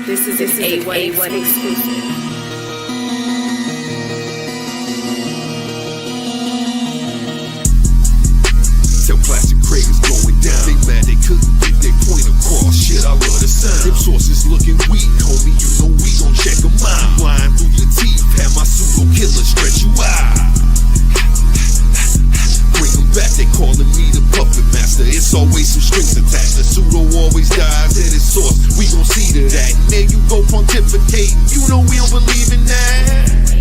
This is an A1 exclusive. Tell Classic Craig is going down. They mad they couldn't get their point across. Shit, I love the sound. Them sources looking weak, homie. You know we gon' check them out. Flying through your teeth, have my pseudo killer stretch you out. Bring them back, they calling me the puppet master. It's always some strings attached. The pseudo always dies at its source. We gon' see to that. And there you go pontificating. You know we don't believe in that.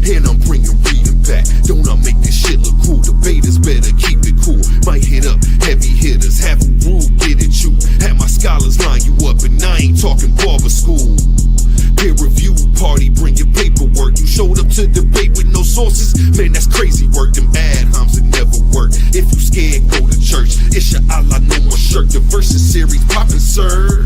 And I'm bringing reading back. Don't I make this shit look cool? Debaters better keep it cool. Might hit up heavy hitters, have a rule, get at you. Have my scholars line you up, and I ain't talking barber school. Peer review party, bring your paperwork. You showed up to debate with no sources, man, that's crazy work. Them ad homs that never work. If you scared, go to church. It's your Allah, no more shirt. The versus series poppin', sir.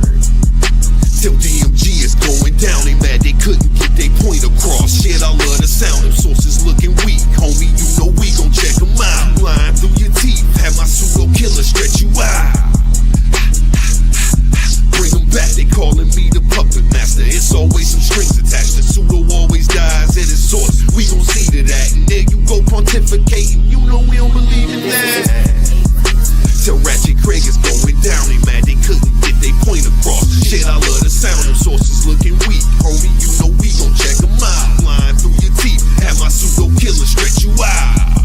Till DMG is going down, they mad they couldn't get their point across. Shit, I love the sound. Them sources looking weak, homie. You know we gon' check them out. Flying through your teeth, have my pseudo killer stretch you out. Bring them back, they calling me the puppet master. It's always some strings attached. The pseudo always dies at its source. We gon' see to that. And there you go pontificating. You know we don't believe in that. Tell Ratchet Craig is going down. They mad they couldn't get their point across. Shit, I love the sound. Them sources looking weak, homie. You know we gon' check them out. Flying through your teeth, have my pseudo killer stretch you out.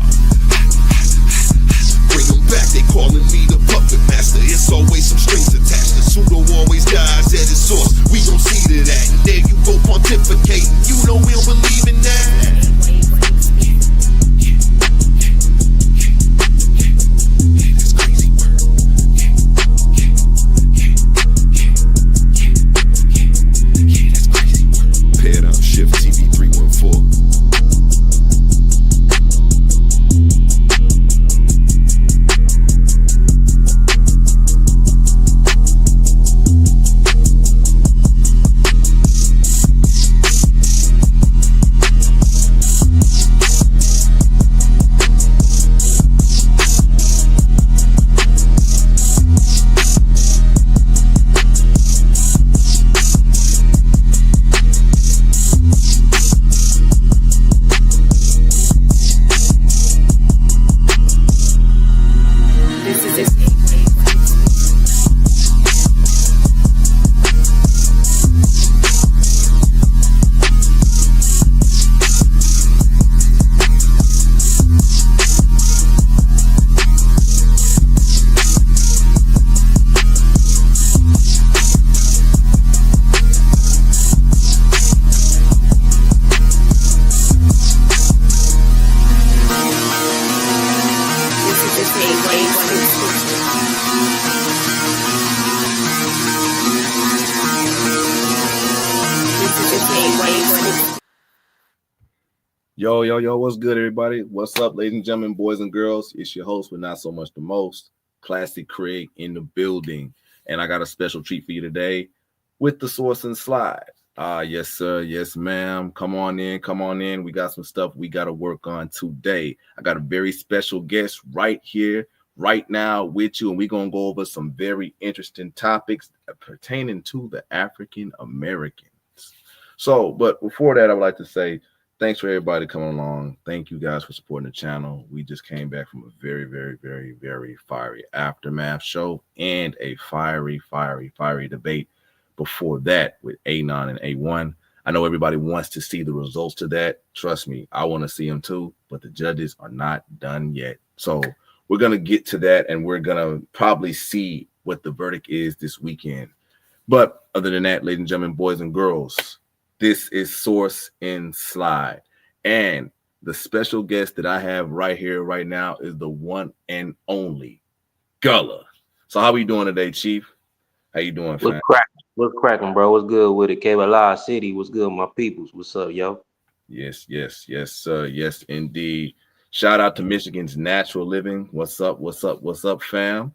Bring them back, they calling me the puppet master. It's always some strings attached. The pseudo always dies at its source. We gon' see to that. And there you go pontificating. You know we don't believe in that. Shift TV314. Yo, what's good, everybody? What's up, ladies and gentlemen, boys and girls? It's your host, but not so much the most, Classic Craig in the building. And I got a special treat for you today with the Source and Slide. Yes, sir. Yes, ma'am. Come on in. We got some stuff we got to work on today. I got a very special guest right here, right now with you, and we're going to go over some very interesting topics pertaining to the African Americans. So, but before that, I would like to say, thanks for everybody coming along. Thank you guys for supporting the channel. We just came back from a very, very, very, very fiery aftermath show and a fiery debate before that with A9 and A1. I know everybody wants to see the results to that. Trust me, I want to see them too, but the judges are not done yet. So we're going to get to that, and we're going to probably see what the verdict is this weekend. But other than that, ladies and gentlemen, boys and girls, this is Source and Slide, and the special guest that I have right here, right now, is the one and only Gullah. So how we doing today, Chief? How you doing, fam? What's cracking, bro? What's good with it? Kebala City, what's good, my peoples? What's up, yo? Yes, sir. Yes, indeed. Shout out to Michigan's Natural Living. What's up, fam?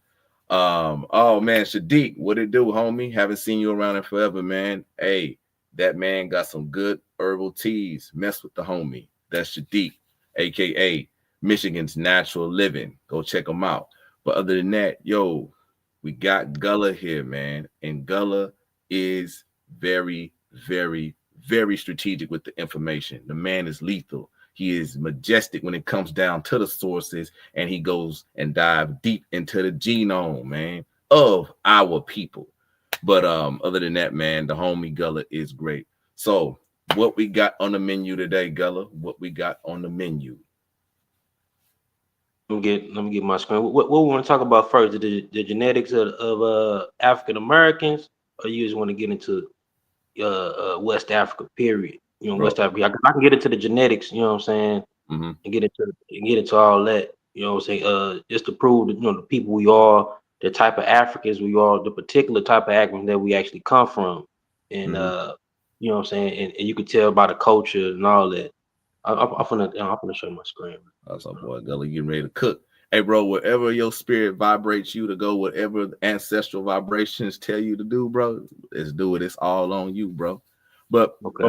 Oh man, Shadiq, what it do, homie? Haven't seen you around in forever, man. Hey, that man got some good herbal teas. Mess with the homie. That's Shadiq, aka Michigan's Natural Living. Go check them out. But other than that, yo, we got Gullah here, man, and Gullah is very, very, very strategic with the information. The man is lethal. He is majestic when it comes down to the sources, and he goes and dive deep into the genome, man, of our people. But other than that, man, the homie Gullah is great. So what we got on the menu today, Gullah? What we got on the menu? Let me get my screen. What we want to talk about first? The genetics of African Americans, or you just want to get into West Africa, period? You know, Bro. West Africa. I can get into the genetics, you know what I'm saying, Mm-hmm. and get into all that, you know what I'm saying, just to prove that, you know, the people we are, the type of Africans we are, the particular type of Africans that we actually come from, and you know what I'm saying, and you can tell by the culture and all that. I'm gonna show you my screen. That's our boy Gullah getting ready to cook. Hey, bro, whatever your spirit vibrates you to go, whatever the ancestral vibrations tell you to do, bro, let's do it. It's all on you, bro. But Okay.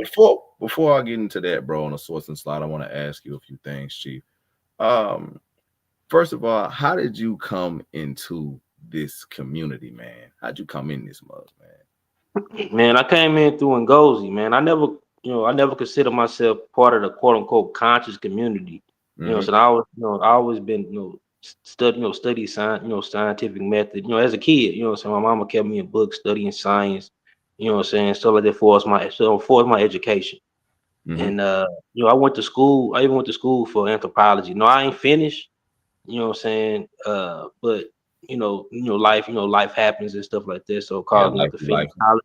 before I get into that, bro, on the Source and Slide, I want to ask you a few things, Chief. First of all, how did you come into this community, man? How'd you come in this mug, man? Man, I came in through Ngozi, man. I never considered myself part of the quote unquote conscious community. You know, so I always been, study science, scientific method, as a kid, so my mama kept me in books studying science, stuff like that for my education. And I went to school, I even went to school for anthropology. No, I ain't finished, but life happens and stuff like that. So it caused me not to finish college.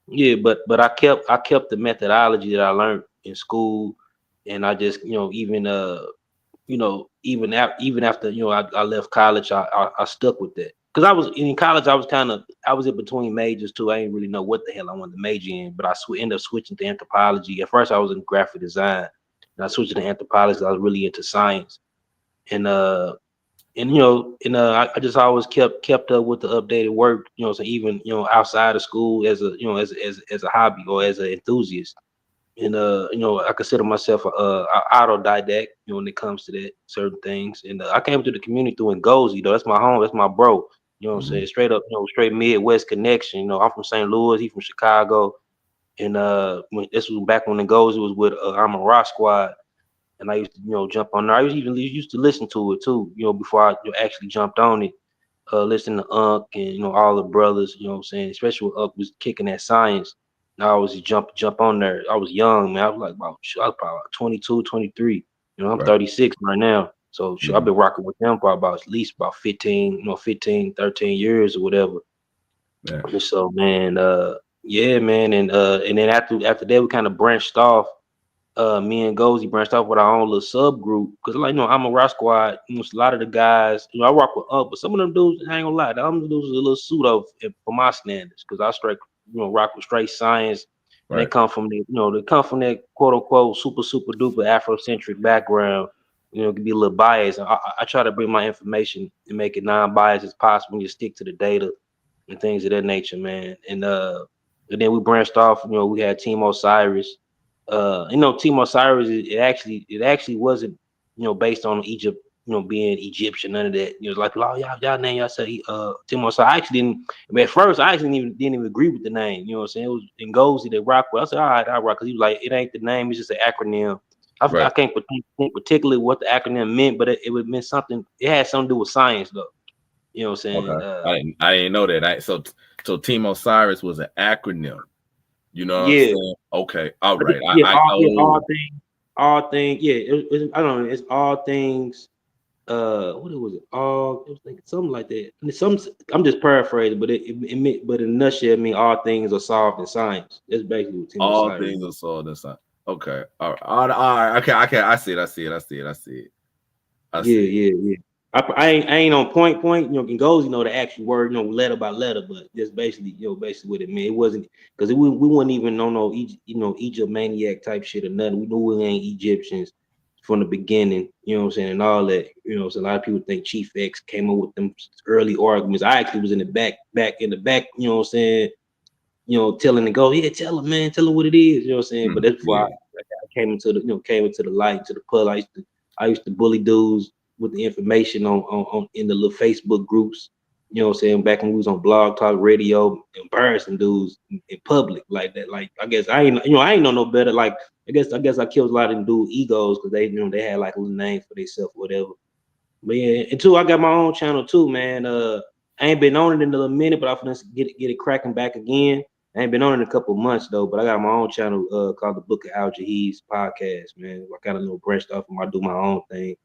Yeah, but I kept the methodology that I learned in school, and I just even after I left college, I stuck with that because I was in college. I was in between majors too. I didn't really know what the hell I wanted to major in, but I ended up switching to anthropology. At first, I was in graphic design, and I switched to anthropology. I was really into science, and I just always kept up with the updated work, so even outside of school as a hobby or as an enthusiast. And I consider myself a autodidact, when it comes to that certain things. And I came to the community through Ngozi, though. That's my home, that's my bro. You know what I'm saying? Straight up, straight Midwest connection. I'm from St. Louis, he from Chicago. And this was back when Ngozi was with I'm a Rock Squad. And I used to, jump on there. I used to listen to it too, before I actually jumped on it. Listening to Unc and all the brothers, what I'm saying, especially when Unc was kicking that science. And I always jump on there. I was young, man. I was probably 22, 23. I'm 36 right now. So I've been rocking with them for at least 15, 13 years or whatever. Yeah. And so man, yeah, man, and then after that we kind of branched off. Me and Ngozi branched off with our own little subgroup because, I'm a Rock Squad. A lot of the guys, I rock with Up, but some of them dudes, I ain't gonna lie, them dudes is a little pseudo for my standards because I straight, rock with straight science. And they come from that quote unquote super duper Afrocentric background. It can be a little biased. I try to bring my information and make it non-biased as possible. You stick to the data and things of that nature, man. And then we branched off. We had Team Osiris. Team Osiris, it actually wasn't, based on Egypt, being Egyptian, none of that. It was like, oh, y'all name y'all say Team Osiris. I actually at first I actually didn't even agree with the name. You know what I'm saying? It was Ngozi that rock with. I said, all right, I rock, because he was like, it ain't the name, it's just an acronym. I can't think particularly what the acronym meant, but it would mean something. It had something to do with science, though. You know what I'm saying? Okay. I didn't know that. So Team Osiris was an acronym. You know what I'm saying? Okay. All right. All things. Yeah. I don't know. It's all things. What was it? It was like something like that. I'm just paraphrasing, but it meant, but in a nutshell, it means all things are solved in science. That's basically what Team all Osiris. Things are solved in science. Okay. All right. Okay. I see it. Yeah. I ain't on point. Ngozi the actual word, letter by letter, but just basically, basically what it meant. It wasn't because we weren't even on no Egypt maniac type shit or nothing. We knew we ain't Egyptians from the beginning, you know what I'm saying, and all that. So a lot of people think Chief X came up with them early arguments. I actually was in the back, you know what I'm saying, telling the go, yeah, tell him, man, tell him what it is, you know what I'm saying. But that's why I came into the light, to the pub. I used to bully dudes with the information on in the little Facebook groups, You know what I'm saying? Back when we was on Blog Talk Radio, embarrassing dudes in public like that. Like I guess I ain't know no better. Like I guess I killed a lot of them dudes' egos because they had like a little name for themselves or whatever. But yeah, and two, I got my own channel too, man. I ain't been on it in a minute, but I'm gonna get it cracking back again. I ain't been on it in a couple months though, but I got my own channel called the Book of Al Jahid's podcast, man. I kind of branched off and I do my own thing.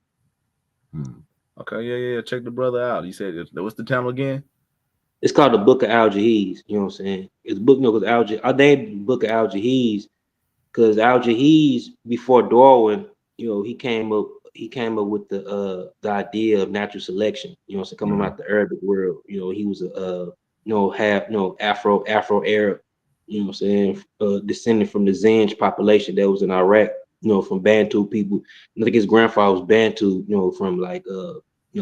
Okay, yeah. Check the brother out. You said what's the channel again? It's called the Book of Al Jahid's. You know what I'm saying? It's book because I named the Book of Al Jahid's because Al Jahid's before Darwin, you know, he came up with the idea of natural selection. You know, so coming out the Arabic world. You know, he was Afro Arab. You know what I'm saying? Descending from the Zinj population that was in Iraq. You know, from Bantu people. I think his grandfather was Bantu. You know, from like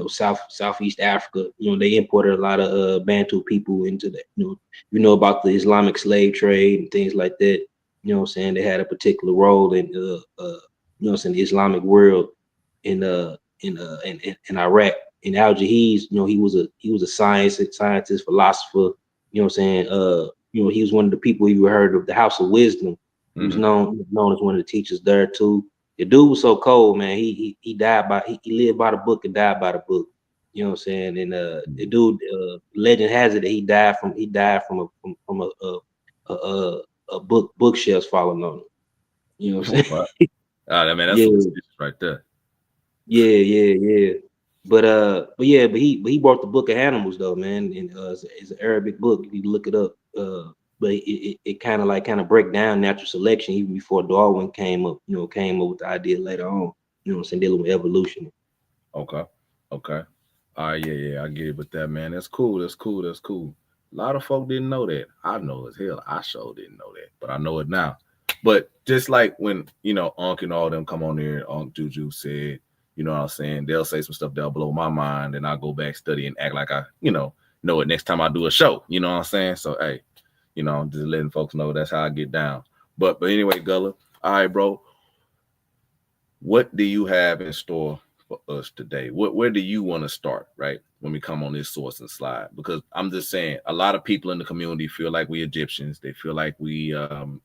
Southeast Africa. You know, they imported a lot of Bantu people into that. You know about the Islamic slave trade and things like that. You know what I'm saying? They had a particular role in you know, in the Islamic world in Iraq. In Al Jahid's, you know, he was a scientist, philosopher. You know what I'm saying? You know, he was one of the people you heard of the House of Wisdom. He was known as one of the teachers there too. The dude was so cold, man. He lived by the book and died by the book. You know what I'm saying? And the dude, legend has it that he died from a bookshelves falling on him. You know what I'm saying? I mean, that's some right there. Yeah. But he brought the Book of Animals though, man. And it's an Arabic book. You can look it up. But it kind of break down natural selection even before Darwin came up with the idea later on. You know what I'm saying? Dealing with evolution. Okay. All right, yeah, I get it with that, man. That's cool. A lot of folk didn't know that. I know as hell. I sure didn't know that, but I know it now. But just like when, you know, Unc and all them come on there, Unc Juju said, you know what I'm saying? They'll say some stuff that'll blow my mind, and I'll go back, study, and act like I, know it next time I do a show. You know what I'm saying? So, hey, you know, just letting folks know that's how I get down. But anyway, Gullah, all right, bro. What do you have in store for us today? Where do you want to start, right, when we come on this Source and Slide? Because I'm just saying, a lot of people in the community feel like we Egyptians. They feel like we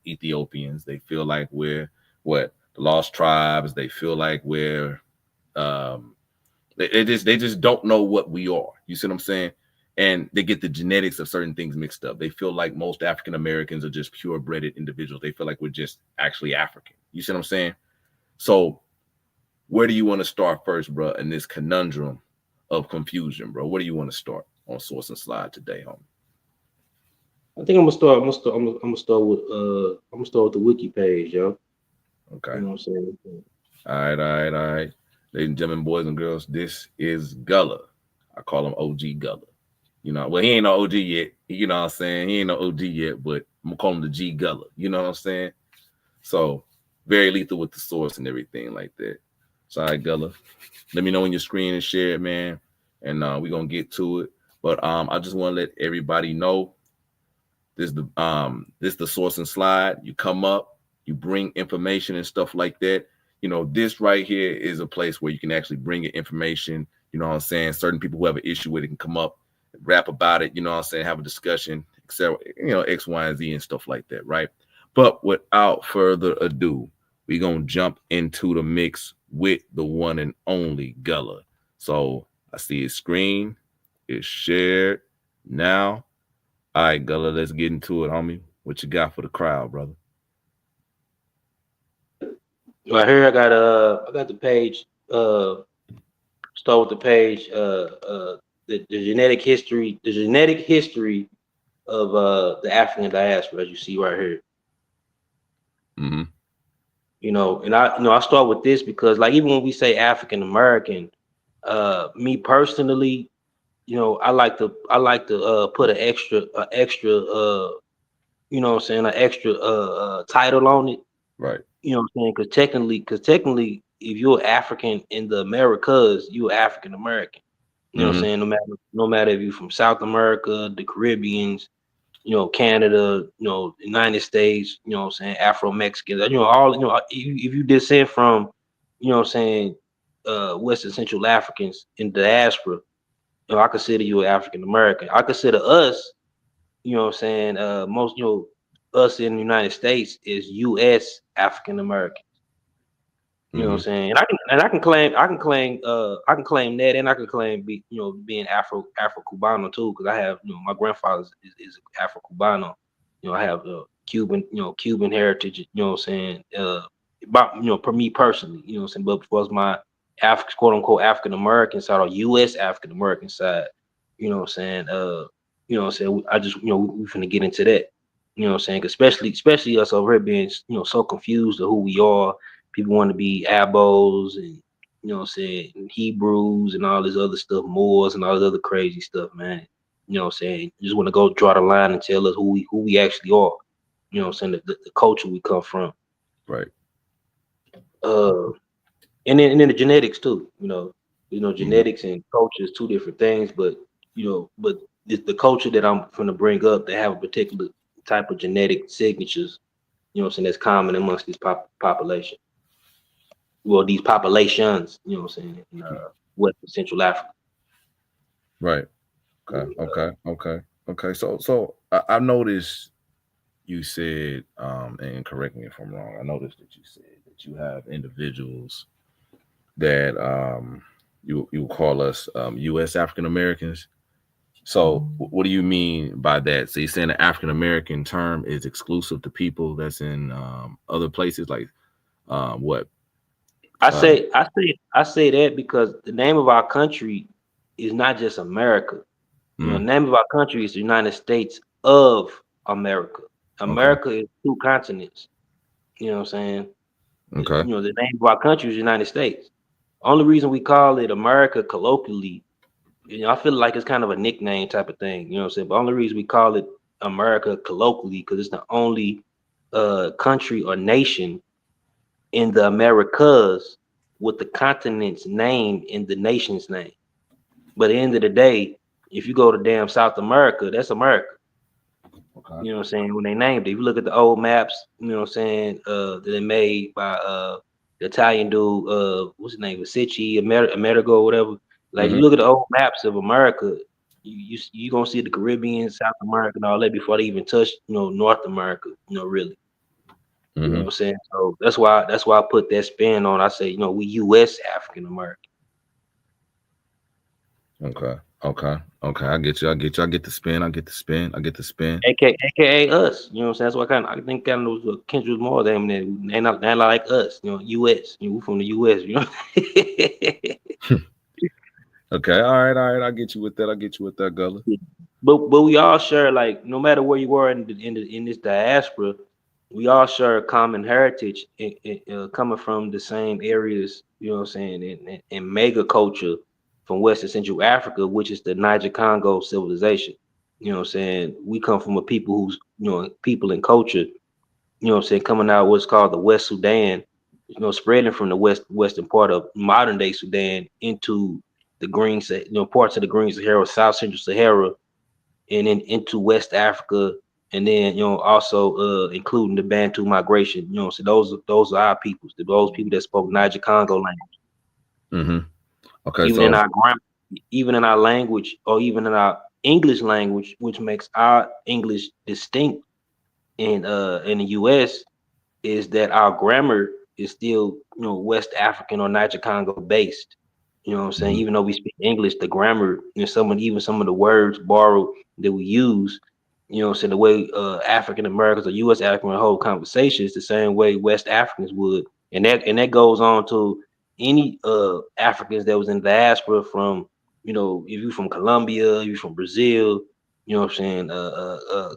Ethiopians. They feel like we're the lost tribes. They feel like we're they just don't know what we are. You see what I'm saying? And they get the genetics of certain things mixed up. They feel like most African Americans are just purebred individuals. They feel like we're just actually African. You see what I'm saying? So where do you want to start first, bro, in this conundrum of confusion, bro? Where do you want to start on Source and Slide today, homie? I think I'm gonna start with the wiki page, yo. Okay. You know what I'm saying? All right. Ladies and gentlemen, boys and girls, this is Gullah. I call him OG Gullah. You know, well, he ain't no OG yet. You know what I'm saying? He ain't no OG yet, but I'm gonna call him the G Gullah. You know what I'm saying? So very lethal with the source and everything like that. So, all right, Gullah, let me know when your screen is shared, man, and we're gonna get to it. But I just want to let everybody know this the Source and Slide. You come up, you bring information and stuff like that. You know, this right here is a place where you can actually bring your information. You know what I'm saying? Certain people who have an issue with it can come up, rap about it. You know what I'm saying? Have a discussion, etc. You know, X, Y, and Z and stuff like that, right? But without further ado, we're gonna jump into the mix with the one and only Gullah. So I see his screen. It's shared now. All right, Gullah, let's get into it, homie. What you got for the crowd, brother? Right here, I got the page. Start with the page. The genetic history. The genetic history of the African diaspora, as you see right here. Mm-hmm. You know, and I start with this because, like, even when we say African American, me personally, you know, I like to put an extra, you know what I'm saying, an extra title on it. Right. You know what I'm saying? Because technically, if you're African in the Americas, you're African American. You know what I'm saying? No matter if you're from South America, the Caribbeans, you know, Canada, you know, United States, you know what I'm saying, Afro-Mexicans, you know, all, you know, if you descend from, you know what I'm saying, West and Central Africans in diaspora, you know, I consider you an African American. I consider us, you know what I'm saying, most, you know, us in the United States is US African American. You know what I'm saying? And I can claim I can claim that, and I can claim being Afro Cubano too, because I have, you know, my grandfather is Afro Cubano. You know, I have Cuban heritage, you know what I'm saying? About, you know, for me personally, you know what I'm saying, but was my quote unquote African American side or US African American side, you know what I'm saying? You know what I'm saying? I just, you know, we finna get into that. You know what I'm saying? 'Cause especially us over here being, you know, so confused of who we are. People want to be Abos and, you know what I'm saying, and Hebrews and all this other stuff, Moors and all this other crazy stuff, man. You know what I'm saying? You just want to go draw the line and tell us who we actually are. You know what I'm saying? The culture we come from. Right. And then the genetics too. Genetics and culture is two different things, but the culture that I'm going to bring up, they have a particular type of genetic signatures, you know what I'm saying, that's common amongst this population. Well, these populations, you know what I'm saying, in West and Central Africa. Right. Okay. So I noticed you said, and correct me if I'm wrong, I noticed that you said that you have individuals that you call us U.S. African Americans. So what do you mean by that? So you're saying the African American term is exclusive to people that's in other places, like what? I say that because the name of our country is not just America. You know, the name of our country is the United States of America. America is two continents. You know what I'm saying? Okay. You know, the name of our country is the United States. Only reason we call it America colloquially, you know, I feel like it's kind of a nickname type of thing. You know what I'm saying? But only reason we call it America colloquially because it's the only country or nation in the Americas with the continent's name in the nation's name. But at the end of the day, if you go to damn South America, that's America. Okay. You know what I'm saying? When they named it, if you look at the old maps, you know what I'm saying, that they made by the Italian dude, what's his name, Vesici, Amerigo, whatever. Like you look at the old maps of America, you gonna see the Caribbean, South America, and all that before they even touch, you know, North America, you know, really. You know what I'm saying? So that's why I put that spin on. I say, you know, we US African American. Okay. I get you. I get the spin. AKA us. You know what I'm saying? That's what I think kind of was Kendrick more than them. They're not like us. You know, US. You know, we from the US. You know. Okay. All right. I get you with that, Gullah. But we all share, like, no matter where you are in this diaspora, we all share a common heritage coming from the same areas. You know what I'm saying? And mega culture from West and Central Africa, which is the Niger-Congo civilization. You know what I'm saying? We come from a people who's, you know, people and culture, you know what I'm saying, coming out of what's called the West Sudan, you know, spreading from the western part of modern day Sudan into the parts of the Green Sahara, South Central Sahara, and then into West Africa, and then, you know, also including the Bantu migration. You know, so those are our peoples, those people that spoke Niger-Congo language. Okay, even in our grammar, even in our language, or even in our English language, which makes our English distinct in the US, is that our grammar is still, you know, West African or Niger-Congo based. You know what I'm saying? Even though we speak English, the grammar, you know, even some of the words borrowed that we use, you know what I'm saying, the way African Americans or US Africans hold conversations the same way West Africans would. And that goes on to any Africans that was in diaspora from, you know, if you from Colombia, if you from Brazil, you know what I'm saying,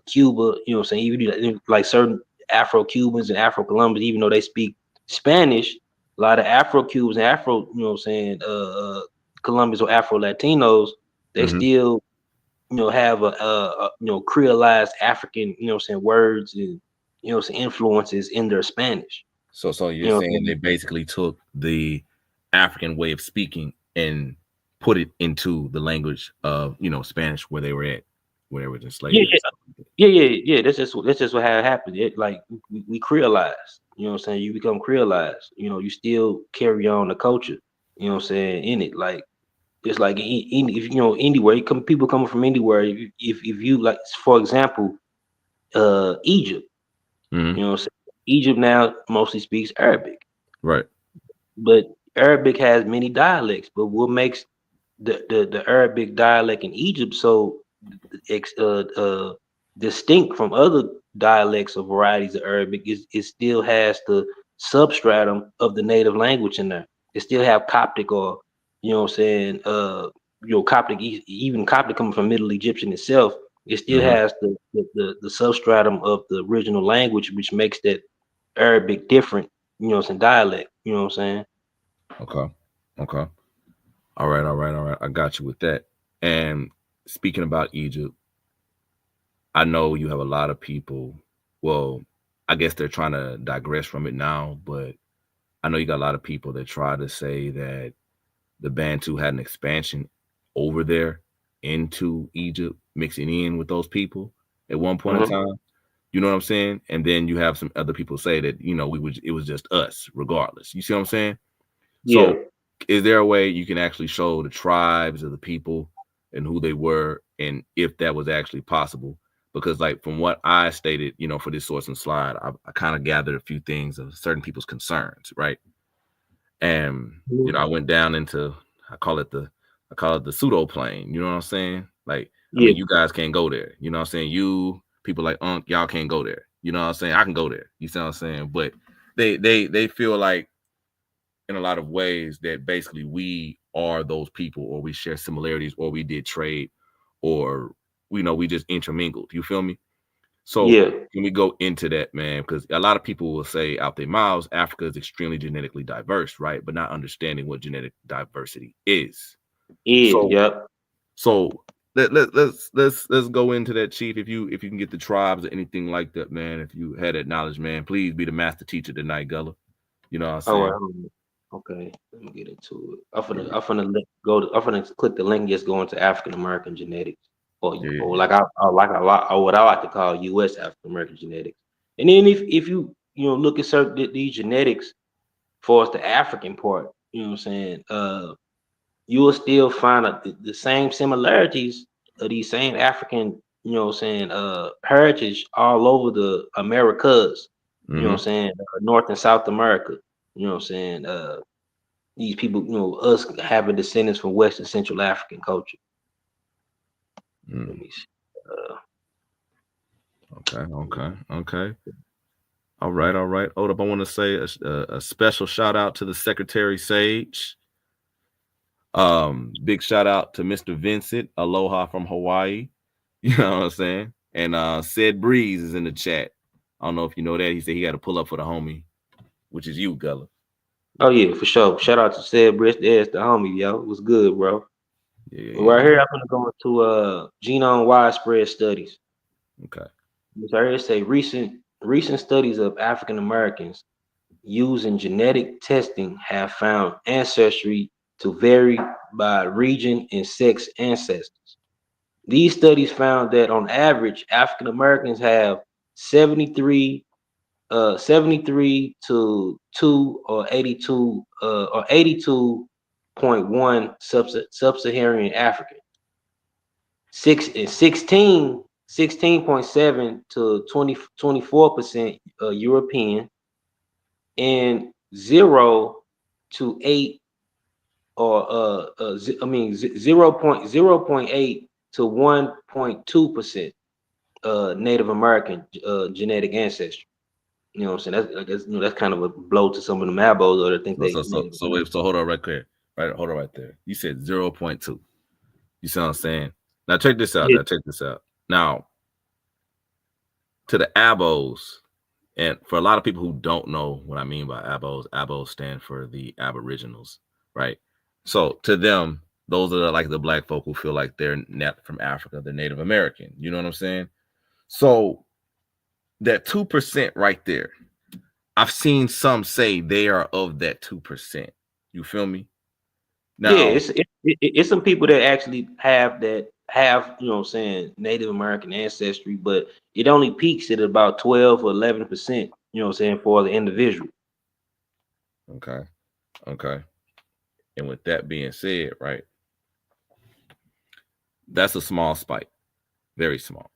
Cuba, you know what I'm saying, even like certain Afro-Cubans and Afro-Colombians, even though they speak Spanish, a lot of Afro-Cubans and Afro, you know what I'm saying, Colombians or Afro-Latinos, they still, you know, have a you know, creolized African, you know what I'm saying, words and, you know, some influences in their Spanish. So you're saying they basically took the African way of speaking and put it into the language of, you know, Spanish where they were enslaved. Yeah. That's just what happened. It, like, we creolized. You know what I'm saying? You become creolized. You know, you still carry on the culture. You know what I'm saying? In it, like, Just like if you know anywhere, people coming from anywhere. If you like, for example, Egypt, Mm-hmm. you know, what I'm saying? Egypt now mostly speaks Arabic, Right. but Arabic has many dialects. But what makes the Arabic dialect in Egypt so distinct from other dialects or varieties of Arabic is it still has the substratum of the native language in there. It still have Coptic or you know what I'm saying Coptic, even Coptic coming from Middle Egyptian itself. It still Mm-hmm. has the substratum of the original language, which makes that Arabic different. You know what I'm saying, dialect. You know what I'm saying. Okay. Okay. All right. All right. All right. I got you with that. And speaking about Egypt, I know you have a lot of people. Well, I guess they're trying to digress from it now, but I know you got a lot of people that try to say that the Bantu had an expansion over there into Egypt, mixing in with those people at one point in Mhm. time. You know what I'm saying? And then you have some other people say that, it was just us regardless. You see what I'm saying? Yeah. So is there a way you can actually show the tribes of the people and who they were and if that was actually possible? Because like from what I stated, for this source and slide, I kind of gathered a few things of certain people's concerns, right? And I went down into I call it the pseudo plane. You know what I'm saying? Like, I Yeah. mean, you guys can't go there. You know what I'm saying? You people like y'all can't go there. You know what I'm saying? I can go there. You see what I'm saying? But they feel like in a lot of ways that basically we are those people, or we share similarities, or we did trade, or we just intermingled. You feel me? So Yeah. can we go into that, man? Because a lot of people will say out their mouths, Africa is extremely genetically diverse, right? But not understanding what genetic diversity is. Is. So Yep. so let's go into that, Chief. If you can get the tribes or anything like that, man. If you had that knowledge, man, please be the master teacher tonight, Gullah. You know what I'm All saying? right. Okay. Let me get into it. I'm finna click the link. Just go into African American genetics, or Yeah. like I like a lot, or what I like to call U.S. African American genetics. And then if you look at certain these genetics for us the African part, you know what I'm saying. You will still find the same similarities of these same African, you know what I'm saying, heritage all over the Americas, you know what Mm-hmm. I'm saying, North and South America, you know what I'm saying, these people, us having descendants from West and Central African culture. Let Mm. me see. Okay. All right. Hold up. I want to say a special shout out to the Secretary Sage. Big shout out to Mr. Vincent. Aloha from Hawaii. You know what I'm saying? And Said Breeze is in the chat. I don't know if you know that. He said he had to pull up for the homie, which is you, Gullah. Oh yeah, for sure. Shout out to Seb Brisk, there's the homie, yo. It was good, bro. Right Yeah. here, I'm gonna go into genome widespread studies. Okay. So here it say recent studies of African Americans using genetic testing have found ancestry to vary by region and sex ancestors. These studies found that on average, African Americans have 73 to 2 or 82.1 sub-Saharan African. 16.7 to 24% European, and 0 to 8 or 0.8 to 1.2% Native American genetic ancestry. You know what I'm saying? That's kind of a blow to some of the Mabos or that think So they so so Native so American. wait, so hold on right there. Right, hold on right there. You said 0.2. You see what I'm saying? Now check this out. Yeah, Now, to the abos, and for a lot of people who don't know what I mean by abos stand for the Aboriginals, right? So to them, those are like the black folk who feel like they're not from Africa, they're Native American. You know what I'm saying? So that 2% right there, I've seen some say they are of that 2%. You feel me? yeah. Now, It's some people that actually have you know what I'm saying Native American ancestry, but it only peaks at about 12 or 11%. You know what I'm saying for the individual. okay. And with that being said, right? That's a small spike, very small.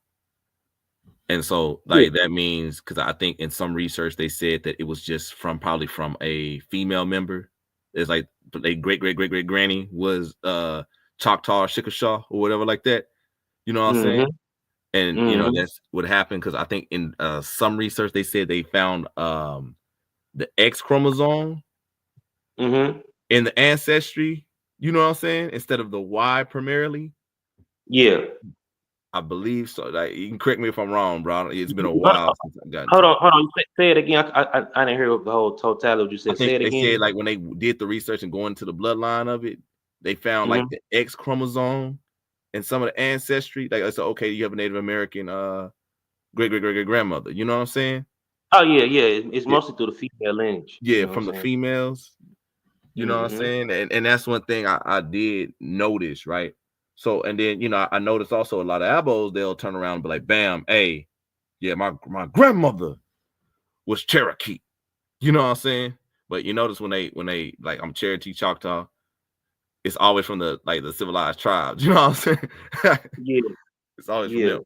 And so, like, that means, because I think in some research they said that it was just probably from a female member. It's like a great granny was Choctaw, Chickasaw, or whatever like that. You know what I'm saying? And you know that's what happened, because I think in some research they said they found the X chromosome in the ancestry. You know what I'm saying? Instead of the Y primarily. Yeah. I believe so. Like, you can correct me if I'm wrong, bro. It's been a while since I've gotten hold on. Say it again. I didn't hear the whole totality of what you said. I think Say it they again. said, like, when they did the research and going to the bloodline of it, they found like the X chromosome and some of the ancestry. Like, I said, okay, you have a Native American great grandmother. You know what I'm saying? Oh yeah. It's mostly through the female lineage. Yeah, you know from the females. You know what I'm saying? And that's one thing I did notice, right? So, and then, you know, I noticed also a lot of abos, they'll turn around and be like, bam, hey, yeah, my grandmother was Cherokee. You know what I'm saying? But you notice when they like, I'm Cherokee, Choctaw, it's always from the civilized tribes. You know what I'm saying? Yeah. It's always from them.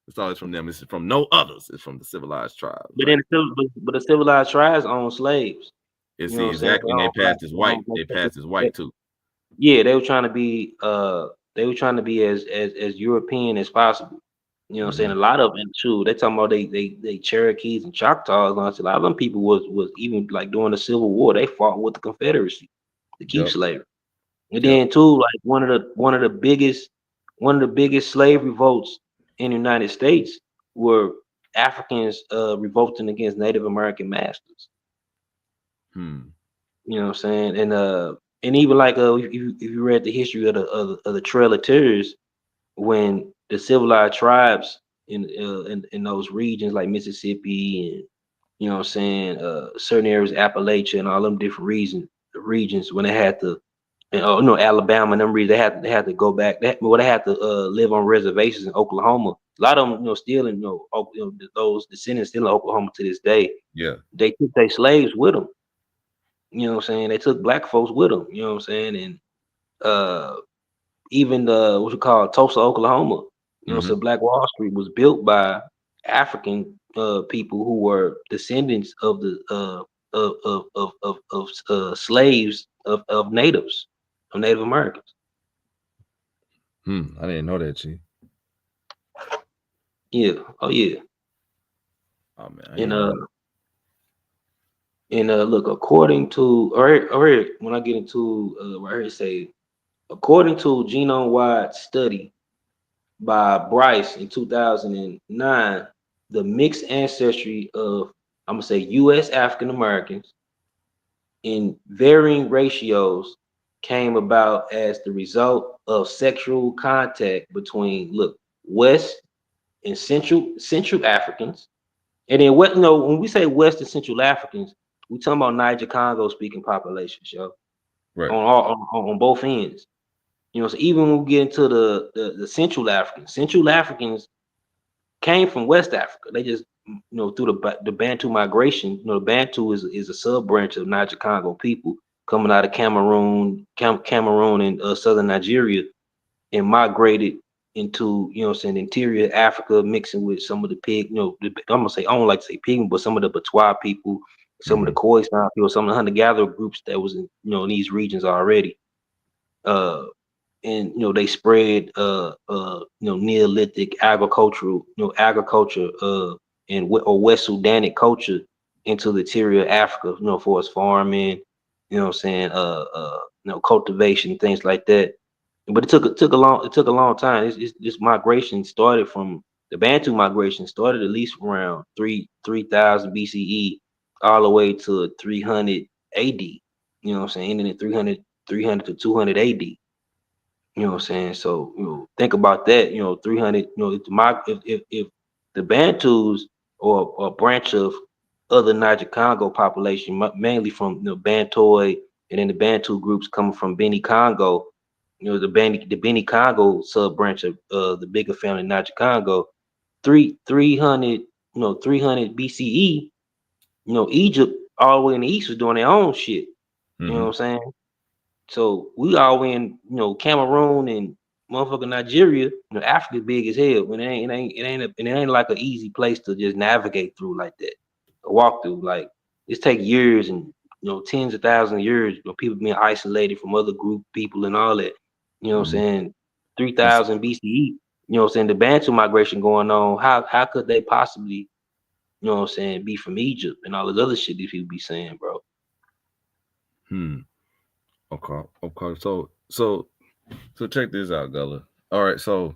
It's always from them. It's from no others. It's from the civilized tribes. But then the civilized tribes own slaves. It's You know what I'm saying? exactly, and they passed as white. They passed as white too. Yeah, they were trying to be as European as possible. You know what I'm saying? A lot of them too. They talking about they Cherokees and Choctaws. And a lot of them people was even like during the Civil War, they fought with the Confederacy to keep slavery. And then too, like one of the biggest slave revolts in the United States were Africans revolting against Native American masters. You know what I'm saying? And even like if you read the history of the Trail of Tears, when the civilized tribes in those regions like Mississippi and, you know what I'm saying, certain areas, Appalachia and all them different regions when they had to, Alabama and them regions, they had to go back. They had to live on reservations in Oklahoma. A lot of them, still in those descendants still in Oklahoma to this day. Yeah, they took their slaves with them. You know what I'm saying? They took black folks with them. You know what I'm saying? And even the what you call Tulsa, Oklahoma. You know, so Black Wall Street was built by African people who were descendants of the slaves of natives, of Native Americans. I didn't know that, G. Yeah. Oh yeah. Oh man. And look, according to or when I get into where I heard say, according to a genome-wide study by Bryce in 2009, the mixed ancestry of, I'm gonna say, U.S. African Americans in varying ratios came about as the result of sexual contact between West and Central Africans. And then what, when we say West and Central Africans, we talking about Niger Congo speaking populations, yo. Right. On both ends. So even when we get into the Central Africans came from West Africa. They just, through the Bantu migration, the Bantu is a sub branch of Niger Congo people coming out of Cameroon and southern Nigeria, and migrated into, interior Africa, mixing with some of the pig, I'm gonna say, I don't like to say pig, but some of the Batwa people, some of the Khoisan people, some of the hunter-gatherer groups that was in, in these regions already. And they spread Neolithic agriculture and West Sudanic culture into the interior Africa, for its farming, cultivation, things like that. But it took a long time. This migration started from the Bantu migration started at least around 3000 BCE all the way to 300 AD. You know what I'm saying? Ending at 300 to 200 AD. You know what I'm saying? So think about that. 300. If the Bantus or a branch of other Niger Congo population, mainly from Bantoid, and then the Bantu groups coming from Beni Congo, the Beni Congo sub branch of the bigger family Niger Congo, 300 BCE, Egypt all the way in the east was doing their own shit. You know what I'm saying? So we all in, Cameroon and motherfucking Nigeria, Africa's big as hell. When it ain't like an easy place to just navigate through like that, or walk through. Like it take years and tens of thousands of years. People being isolated from other group people and all that. You know what I'm saying? 3000 BCE. You know what I'm saying? The Bantu migration going on. How could they possibly, be from Egypt and all this other shit these people be saying, bro? Okay. So check this out, Gullah. All right, so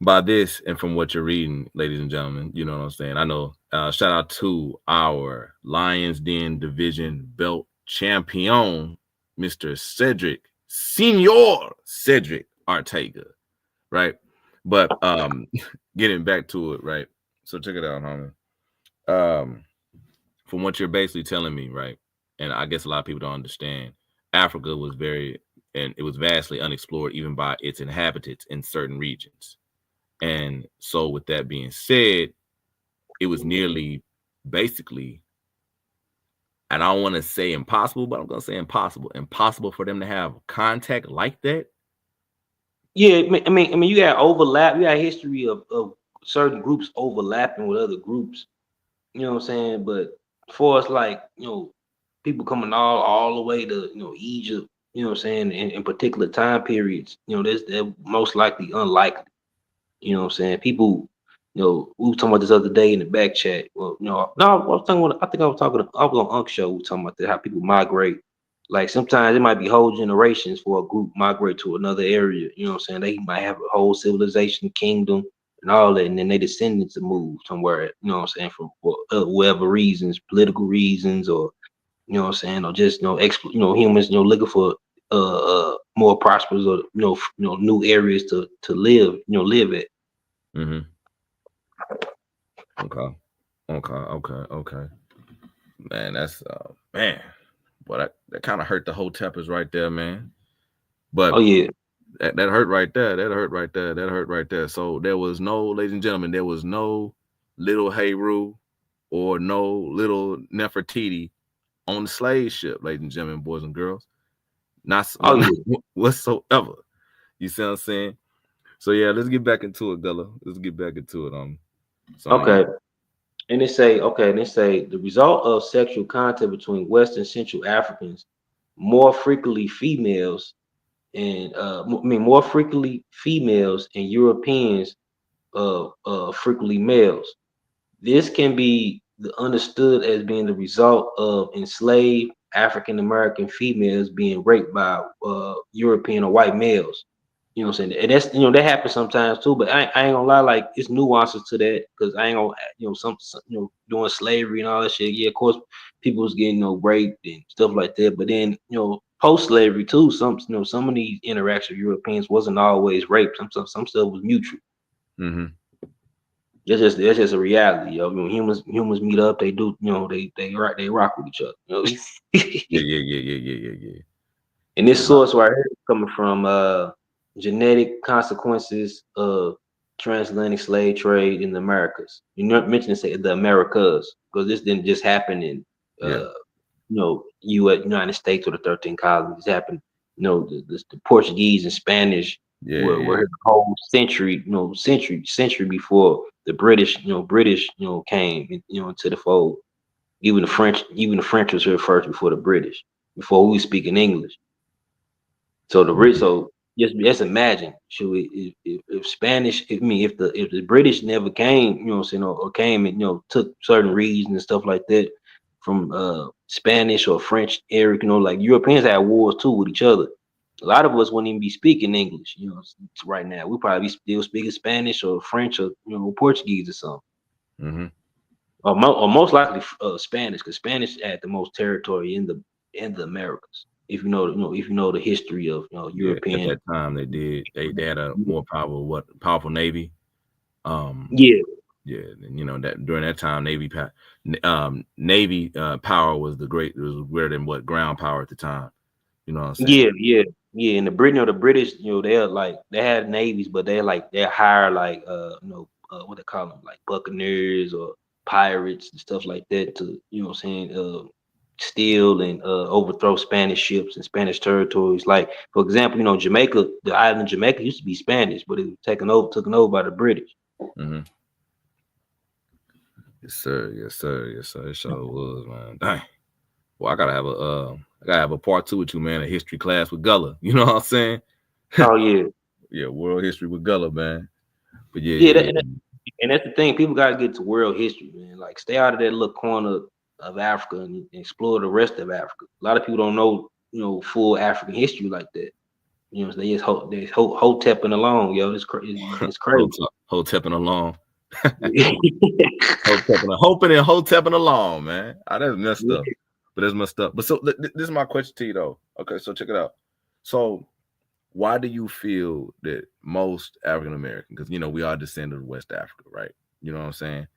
by this and from what you're reading, ladies and gentlemen, you know what I'm saying? I know, shout out to our Lions Den Division Belt Champion, Mr. Senor Cedric Ortega, right? But getting back to it, right? So check it out, homie. From what you're basically telling me, right? And I guess a lot of people don't understand, Africa was vastly unexplored even by its inhabitants in certain regions. And so with that being said, it was nearly basically, and I don't want to say impossible, but I'm going to say impossible for them to have contact like that. Yeah, I mean, you got overlap. You got history of certain groups overlapping with other groups. You know what I'm saying? But for us, like, people coming all the way to, Egypt, you know what I'm saying, in particular time periods, they're most likely unlikely. You know what I'm saying? People, we were talking about this other day in the back chat. Well, no, I was on Unc show. We were talking about that, how people migrate. Like sometimes it might be whole generations for a group migrate to another area. You know what I'm saying? They might have a whole civilization, kingdom, and all that, and then they descendants to move somewhere. You know what I'm saying? For whatever reasons, political reasons, or you know what I'm saying, or just humans, looking for more prosperous or new areas to live at. Mm-hmm. Okay. Man, that's but that kind of hurt the whole Teppers right there, man. But oh yeah, that hurt right there. That hurt right there. So there was no, ladies and gentlemen, there was no little Heru or no little Nefertiti on the slave ship, ladies and gentlemen, boys and girls. Not whatsoever. You see what I'm saying? So yeah, let's get back into it, Gullah. Let's get back into it. Okay. And they say the result of sexual contact between West and Central Africans, more frequently females and more frequently females and Europeans, frequently males. This can be understood as being the result of enslaved African American females being raped by European or white males. You know what I'm saying? And that's that happens sometimes too. But I ain't gonna lie, like it's nuances to that because I ain't gonna some doing slavery and all that shit. Yeah, of course people was getting raped and stuff like that. But then post slavery too, some of these interactions with Europeans wasn't always rape. Some stuff was mutual. Mm-hmm. That's just a reality, yo. When humans meet up, they do, they rock with each other. Yeah. And this source right here is coming from genetic consequences of transatlantic slave trade in the Americas. You mentioned say the Americas because this didn't just happen in United States or the 13 colonies. It happened, the Portuguese and Spanish were here the whole century, century before the British came into the fold. Even the French was here first before the British, before we speak in English. So just imagine, if Spanish, if the British never came, or came and took certain regions and stuff like that from Spanish or French era, like Europeans had wars too with each other. A lot of us wouldn't even be speaking English, right now. We probably be still speaking Spanish or French or Portuguese or something. Mm-hmm. Or most likely Spanish, because Spanish had the most territory in the Americas. If you know the history of European. At that time they had a more powerful navy. That during that time navy power was greater than what ground power at the time. You know what I'm saying? Yeah. And the British, they had navies, but they're higher what they call them, like buccaneers or pirates and stuff like that to steal and overthrow Spanish ships and Spanish territories. Like, for example, Jamaica, the island of Jamaica used to be Spanish, but it was taken over by the British. Mm-hmm. Yes, sir. Yes, sir. Yes, sir. It sure was, man. Dang. Well, I gotta have a part 2 with you, man. A history class with Gullah. You know what I'm saying? Oh yeah. Yeah, world history with Gullah, man. But And that's the thing. People gotta get to world history, man. Like, stay out of that little corner of Africa and explore the rest of Africa. A lot of people don't know, full African history like that. They just hotepping along, yo. It's crazy. Hotepping along. Hotepping along, man. That's messed up. But that's messed up. But so this is my question to you, though. Okay, so check it out. So why do you feel that most African American, because we are descended of West Africa, right? You know what I'm saying?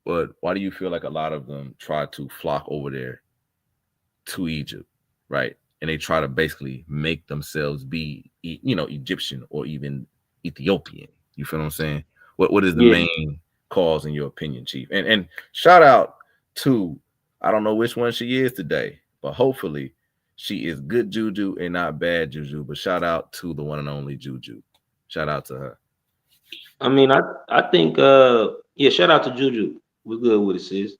But why do you feel like a lot of them try to flock over there to Egypt, right? And they try to basically make themselves be, Egyptian or even Ethiopian. You feel what I'm saying? What is the main cause in your opinion, Chief? And shout out to, I don't know which one she is today, but hopefully she is good juju and not bad juju. But shout out to the one and only Juju. Shout out to her. I mean, I think shout out to Juju. We're good with it, sis.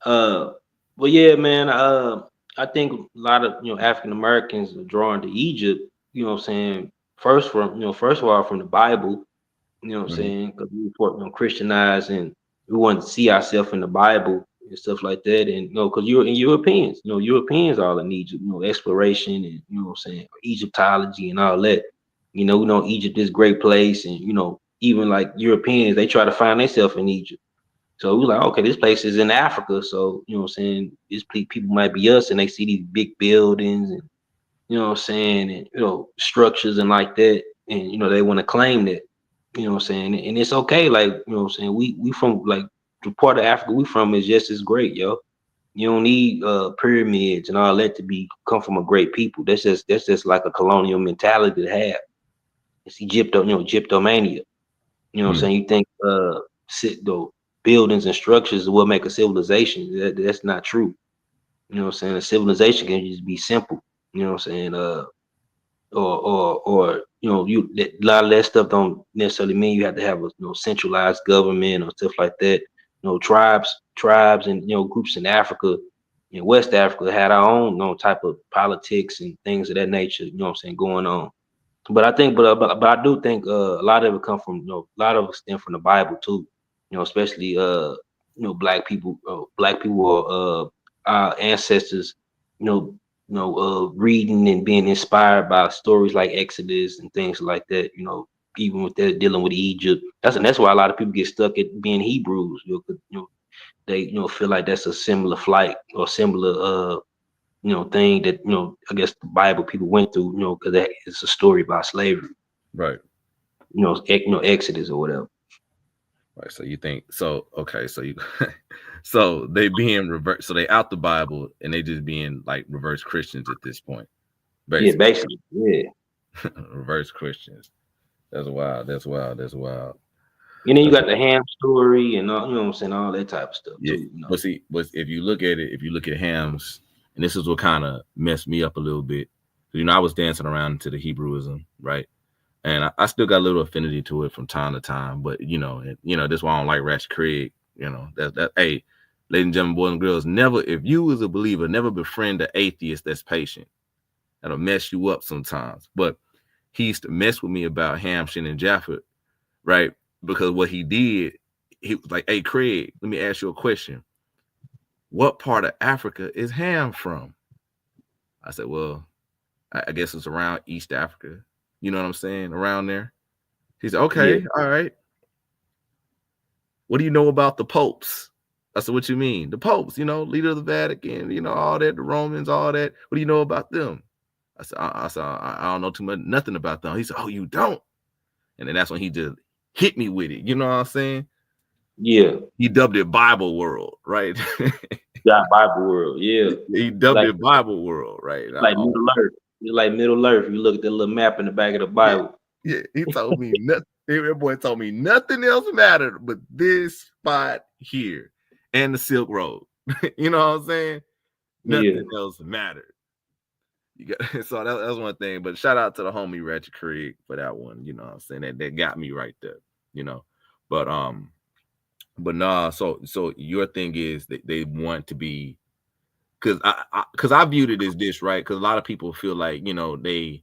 But yeah, man, I think a lot of African Americans are drawn to Egypt, first of all from the Bible, what I'm saying, because we were Christianized and we want to see ourselves in the Bible and stuff like that, and because Europeans, Europeans all in Egypt, exploration and what I'm saying, Egyptology and all that. We know Egypt is a great place, and even like Europeans, they try to find themselves in Egypt. So we're like, okay, this place is in Africa, so what I'm saying, these people might be us, and they see these big buildings and what I'm saying, and structures and like that, and they want to claim that, what I'm saying, and it's okay, like what I'm saying, we from like the part of Africa we from is just as great, yo. You don't need pyramids and all that to come from a great people. That's just like a colonial mentality to have. It's Egyptomania. What I'm saying? You think buildings and structures will make a civilization. That's not true. What I'm saying? A civilization can just be simple. What I'm saying? Or a lot of that stuff don't necessarily mean you have to have a centralized government or stuff like that. Tribes and groups in Africa, in West Africa, had our own type of politics and things of that nature. What I'm saying, going on. But I think, but I do think a lot of it come from a lot of it stem from the Bible too. Especially black people or our ancestors, reading and being inspired by stories like Exodus and things like that. Even with that dealing with Egypt, that's why a lot of people get stuck at being Hebrews. They feel like that's a similar flight or similar thing that I guess the Bible people went through. Because it's a story about slavery, right? Exodus or whatever. Right. So you think so? Okay. So so they being reverse. So they out the Bible and they just being like reverse Christians at this point. Basically. Yeah, basically. Yeah. Reverse Christians. That's wild. That's wild. That's wild. And then you got the Ham story and all, what I'm saying, all that type of stuff too. But if you look at it, if you look at Ham's, and this is what kind of messed me up a little bit. I was dancing around to the Hebrewism, right? And I still got a little affinity to it from time to time, but that's why I don't like Ratchet Craig. That hey, ladies and gentlemen, boys and girls, never, if you as a believer, never befriend an atheist that's patient. That'll mess you up sometimes. But he used to mess with me about Ham, Shin, and Japheth, right? Because what he did, he was like, "Hey, Craig, let me ask you a question. What part of Africa is Ham from?" I said, "Well, I guess it's around East Africa." You know what I'm saying? Around there. He said, "Okay, yeah. All right. What do you know about the popes?" I said, "What you mean? The popes, leader of the Vatican, all that, the Romans, all that. What do you know about them?" I said, I don't know too much, nothing about them. He said, "Oh, you don't?" And then that's when he just hit me with it. You know what I'm saying? Yeah. He dubbed it Bible World, right? Yeah, Bible World, yeah. He dubbed it Bible World, right? Like Middle Earth. It's like Middle Earth. You look at the little map in the back of the Bible. Yeah, he told me nothing. That boy told me nothing else mattered but this spot here and the Silk Road. You know what I'm saying? Nothing else mattered. You got so that's one thing. But shout out to the homie Ratchet Craig for that one. You know what I'm saying? That got me right there, you know. But nah, so your thing is that they want to be, because I viewed it as this, right? Because a lot of people feel like, you know, they,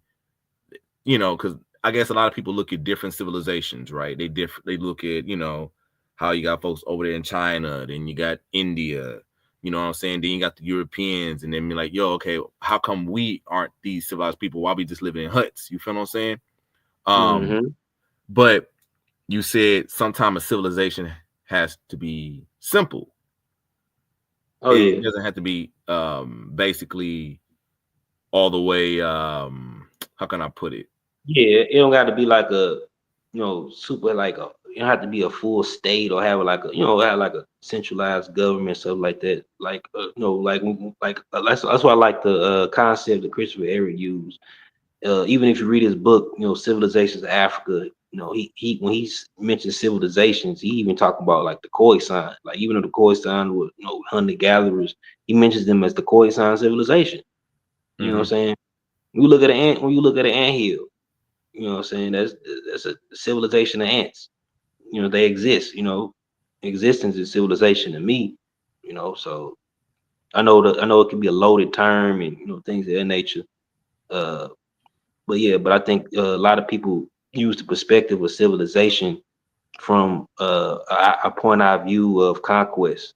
you know, because I guess a lot of people look at different civilizations, right? They look at, you know, how you got folks over there in China, then you got India, you know what I'm saying? Then you got the Europeans, and then be like, yo, okay, how come we aren't these civilized people? Why we just living in huts? You feel what I'm saying? But you said sometimes a civilization has to be simple. It doesn't have to be basically all the way. How can I put it? Yeah, it don't got to be like a, you know, super like a. You don't have to be a full state or have like a, you know, have like a centralized government, stuff like that. Like, you know, like that's why I like the concept that Christopher Eric used. Even if you read his book, you know, Civilizations of Africa, you know, he when he mentions civilizations, he even talk about like the Khoisan. Like, even though the Khoisan were, you know, hunter gatherers, he mentions them as the Khoisan civilization. You know what I'm saying? When you look at an anthill, you know what I'm saying, that's a civilization of ants. You know, they exist. You know, existence is civilization to me. You know, so I know it can be a loaded term and, you know, things of that nature. But yeah, but I think a lot of people use the perspective of civilization from a point of view of conquest.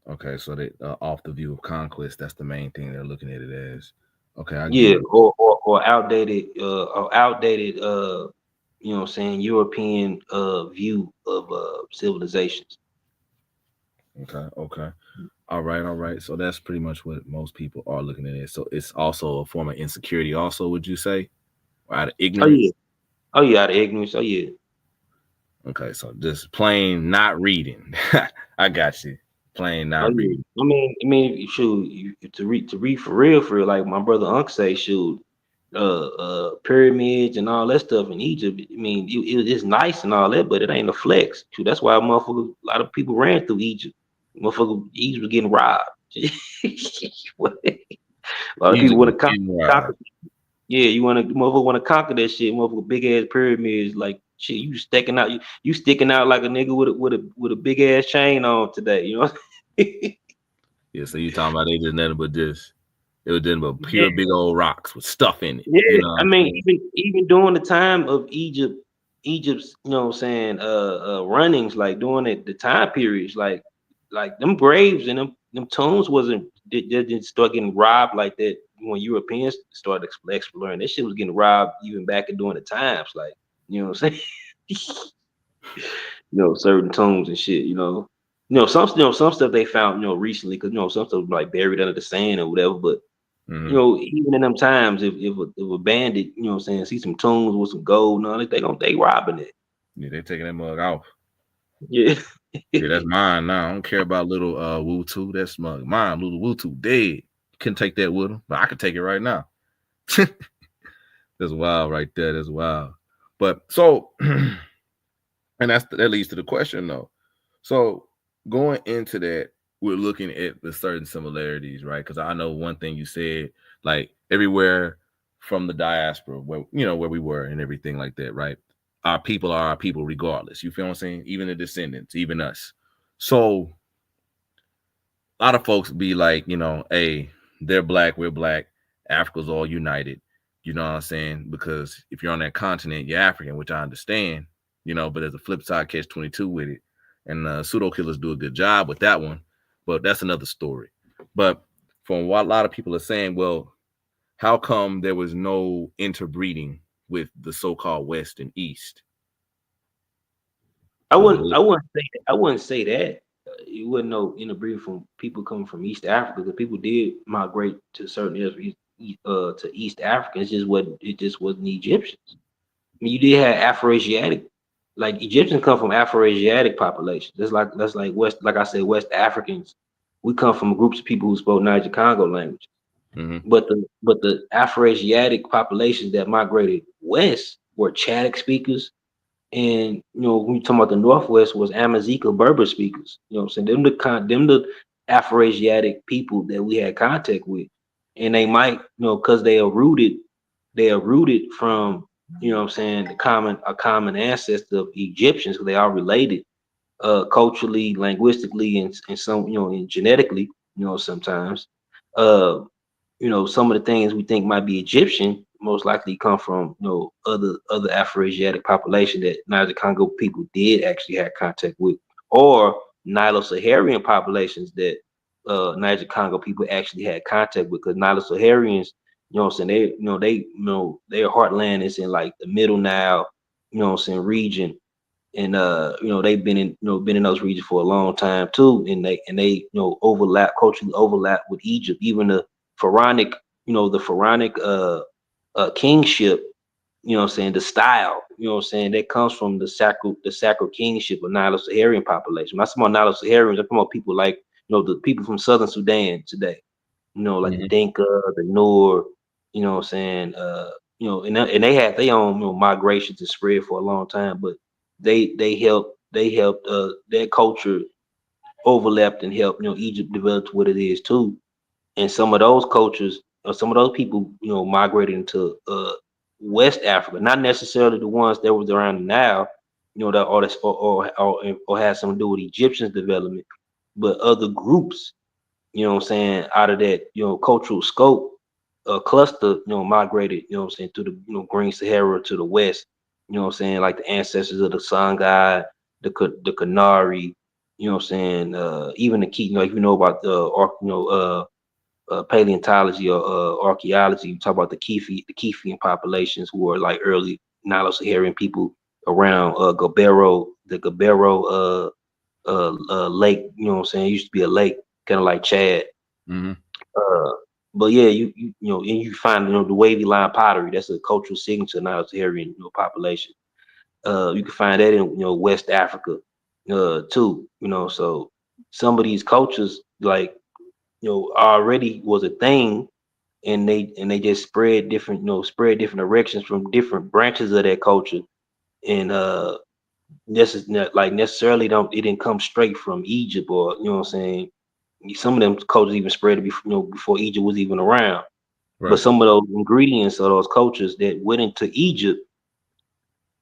Okay, so they off the view of conquest, that's the main thing they're looking at it as. Okay, or outdated you know what I'm saying, European view of civilizations. Okay. All right. So that's pretty much what most people are looking at it. So it's also a form of insecurity, also, would you say? Or out of ignorance? Out of ignorance. Okay, so just plain not reading. I got you. Plain not reading. I mean, shoot, to read for real, like my brother Unc say, shoot, pyramids and all that stuff in Egypt. I mean, it's nice and all that, but it ain't a flex. Shoot, that's why a lot of people ran through Egypt. Egypt was getting robbed. A lot of people want to conquer. Yeah, motherfucker want to conquer that shit. Motherfucker, big ass pyramids, like shit. You sticking out. You sticking out like a nigga with a big ass chain on today. You know. Yeah, so you talking about they just nothing but this. It was nothing but pure big old rocks with stuff in it. Yeah, you know I mean, even during the time of Egypt's, you know what I'm saying, runnings, like during the time periods, like them graves and them tombs didn't start getting robbed like that when Europeans started exploring. That shit was getting robbed even back during the times, like, you know what I'm saying. You know, certain tombs and shit, you know. Some stuff they found, you know, recently, because, you know, some stuff like buried under the sand or whatever. But you know, even in them times, if a bandit, you know what I'm saying, see some tombs with some gold, no, they robbing it. Yeah, they taking that mug off. Yeah. Yeah, that's mine now. I don't care about little Wu-Tu. That's mug. Mine, little Wu-Tu, dead. Couldn't take that with him, but I could take it right now. That's wild right there. That's wild. But so, and that leads to the question though. So going into that, we're looking at the certain similarities, right? Because I know one thing you said, like everywhere from the diaspora, where we were and everything like that, right? Our people are our people regardless. You feel what I'm saying? Even the descendants, even us. So a lot of folks be like, you know, hey, they're black, we're black, Africa's all united. You know what I'm saying? Because if you're on that continent, you're African, which I understand, you know, but there's a flip side catch-22 with it. And pseudo killers do a good job with that one. But that's another story. But from what a lot of people are saying, well, how come there was no interbreeding with the so-called West and East? I wouldn't say that. You wouldn't know interbreeding from people coming from East Africa, because people did migrate to certain areas to East Africa. It just wasn't Egyptians. I mean, you did have Afro-Asiatic, like Egyptians come from Afro-Asiatic populations. That's like West, like I said, West Africans. We come from groups of people who spoke Niger-Congo language. But the Afro-Asiatic populations that migrated west were Chadic speakers, and, you know, when you talking about the Northwest, was Amazigh Berber speakers. You know what I'm saying? Them Afro-Asiatic people that we had contact with, and they might, because they are rooted from, what I'm saying, a common ancestor of Egyptians, because they are related, culturally, linguistically, and some, and genetically, sometimes. Uh, some of the things we think might be Egyptian most likely come from, other Afro-Asiatic population that Niger Congo people did actually have contact with, or Nilo-Saharan populations that Niger Congo people actually had contact with, because Nilo-Saharians, what I'm saying, their heartland is in like the Middle Nile, what I'm saying, region, and they've been in those regions for a long time too, and they culturally overlap with Egypt. Even the pharaonic kingship, what I'm saying, the style, what I'm saying, that comes from the sacral kingship of Nilo-Saharan population. When I say about Nilo-Saharans, I'm talking about people like, the people from southern Sudan today, like the Dinka, the Noor, what I'm saying, and they had their own, migrations and spread for a long time, but they helped their culture overlapped and helped, Egypt develop to what it is too. And some of those cultures, or some of those people, migrated into West Africa, not necessarily the ones that was around now, that or had something to do with Egyptians development, but other groups, what I'm saying, out of that, cultural scope, cluster, migrated, what I'm saying, to the, Green Sahara to the west, what I'm saying, like the ancestors of the Songhai, the Kanari, what I'm saying, even the key, if you know about paleontology or archaeology, you talk about the Kefian populations, who are like early Nilo-Saharan people around the GBERE lake, what I'm saying, it used to be a lake, kind of like Chad. But yeah, and you find, the wavy line pottery. That's a cultural signature of Nilo-Saharan, population. You can find that in, West Africa, too. So some of these cultures, like, already was a thing, and they just spread different, directions from different branches of that culture, and necessarily it didn't come straight from Egypt, or, what I'm saying, some of them cultures even spread before Egypt was even around. Right. But some of those ingredients of those cultures that went into Egypt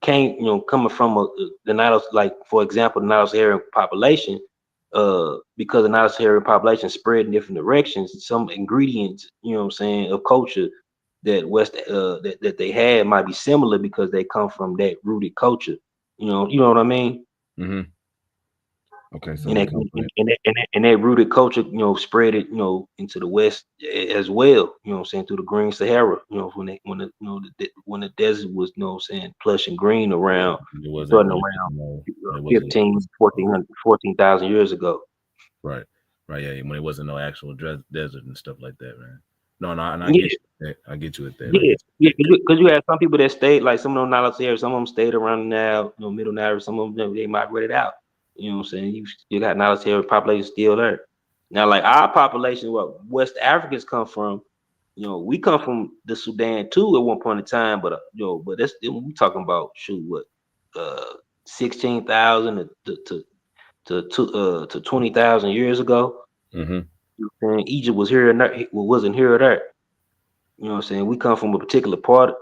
came, coming from the Nile, like, for example, the Nilo-Saharan population, because the Nilo-Saharan population spread in different directions, some ingredients, what I'm saying, of culture that that they had might be similar because they come from that rooted culture. You know what I mean? Okay, so and that rooted culture, spread it, into the West as well. What I'm saying, through the Green Sahara. When the desert was, what I'm saying, plush and green around, starting around 14,000 years ago. Right, yeah. When it wasn't no actual desert and stuff like that, man. No, and I get you at that. Yeah, because you had some people that stayed, like some of them Nile-Saharan, some of them stayed around now, Middle Nile, some of them they migrated out. You know what I'm saying? You got Nile-Saharan population still there. Now, like our population, what West Africans come from, we come from the Sudan too at one point in time, but but that's we talking about 16,000 to 20,000 years ago. And Egypt was here and there, wasn't here or there. You know what I'm saying? We come from a particular part.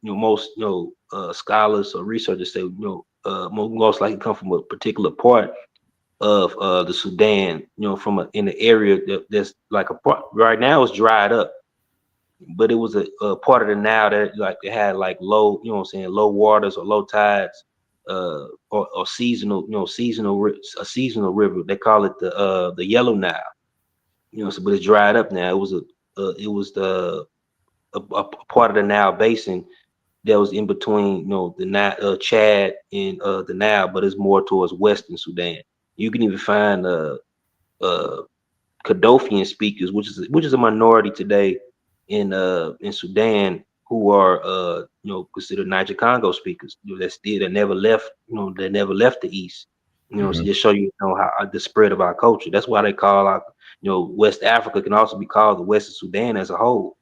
Most scholars or researchers say most likely come from a particular part of the Sudan. From in the area that's like a part right now it's dried up, but it was a part of the Nile that like it had like low, what I'm saying, low waters or low tides, or seasonal, a seasonal river. They call it the Yellow Nile. So, but it's dried up now. It was a part of the Nile basin that was in between, the Nile, Chad and the Nile, but it's more towards Western Sudan. You can even find Kadofian speakers, which is a minority today in Sudan, who are considered Niger Congo speakers. That never left, that never left the East. So just show you, how the spread of our culture. That's why they call our, West Africa can also be called the Western Sudan as a whole.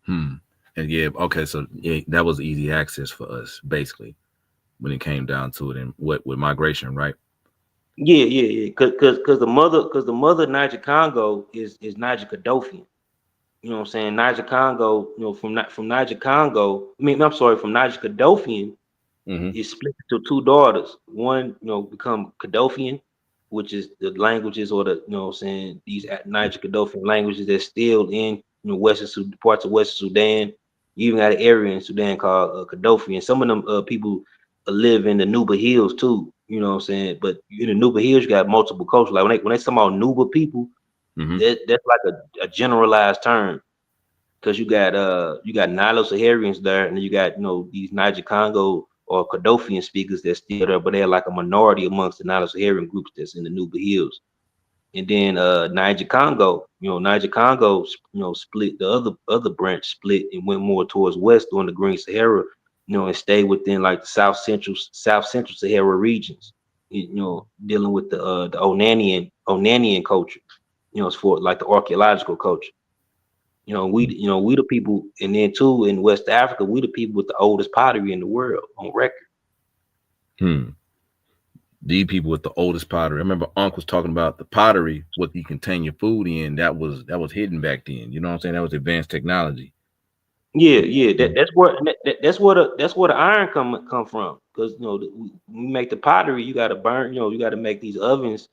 And yeah, okay, so yeah, that was easy access for us, basically, when it came down to it, and what with migration, right? Yeah. Cause the mother Niger Congo is Niger Kaddofian. You know what I'm saying? Niger Congo, from Niger Congo. I'm sorry, from Niger Kaddofian Mm-hmm. is split into two daughters. One, become Kaddofian, which is the languages or the, what I'm saying, these Niger Kaddofian languages that's still in, parts of Western Sudan. You even got an area in Sudan called Kaddofian. Some of them people live in the Nuba Hills too. You know what I'm saying? But in the Nuba Hills, you got multiple cultures. Like when they talk about Nuba people, Mm-hmm. that's like a generalized term. Because you got Nilo-Saharians there, and you got these Niger Congo or Kaddofian speakers that's still there, but they're like a minority amongst the Nilo-Saharian groups that's in the Nuba Hills. And then Niger Congo, split, the other branch split and went more towards west during the Green Sahara, and stayed within like the South Central Sahara regions, dealing with the Onanian culture, it's for like the archaeological culture. We the people, and then too in West Africa, we the people with the oldest pottery in the world on record. The people with the oldest pottery. I remember Unc was talking about the pottery, what you contain your food in. That was hidden back then. You know what I'm saying? That was advanced technology. Yeah. That's where the iron come from. Because we make the pottery, you got to burn. You got to make these ovens.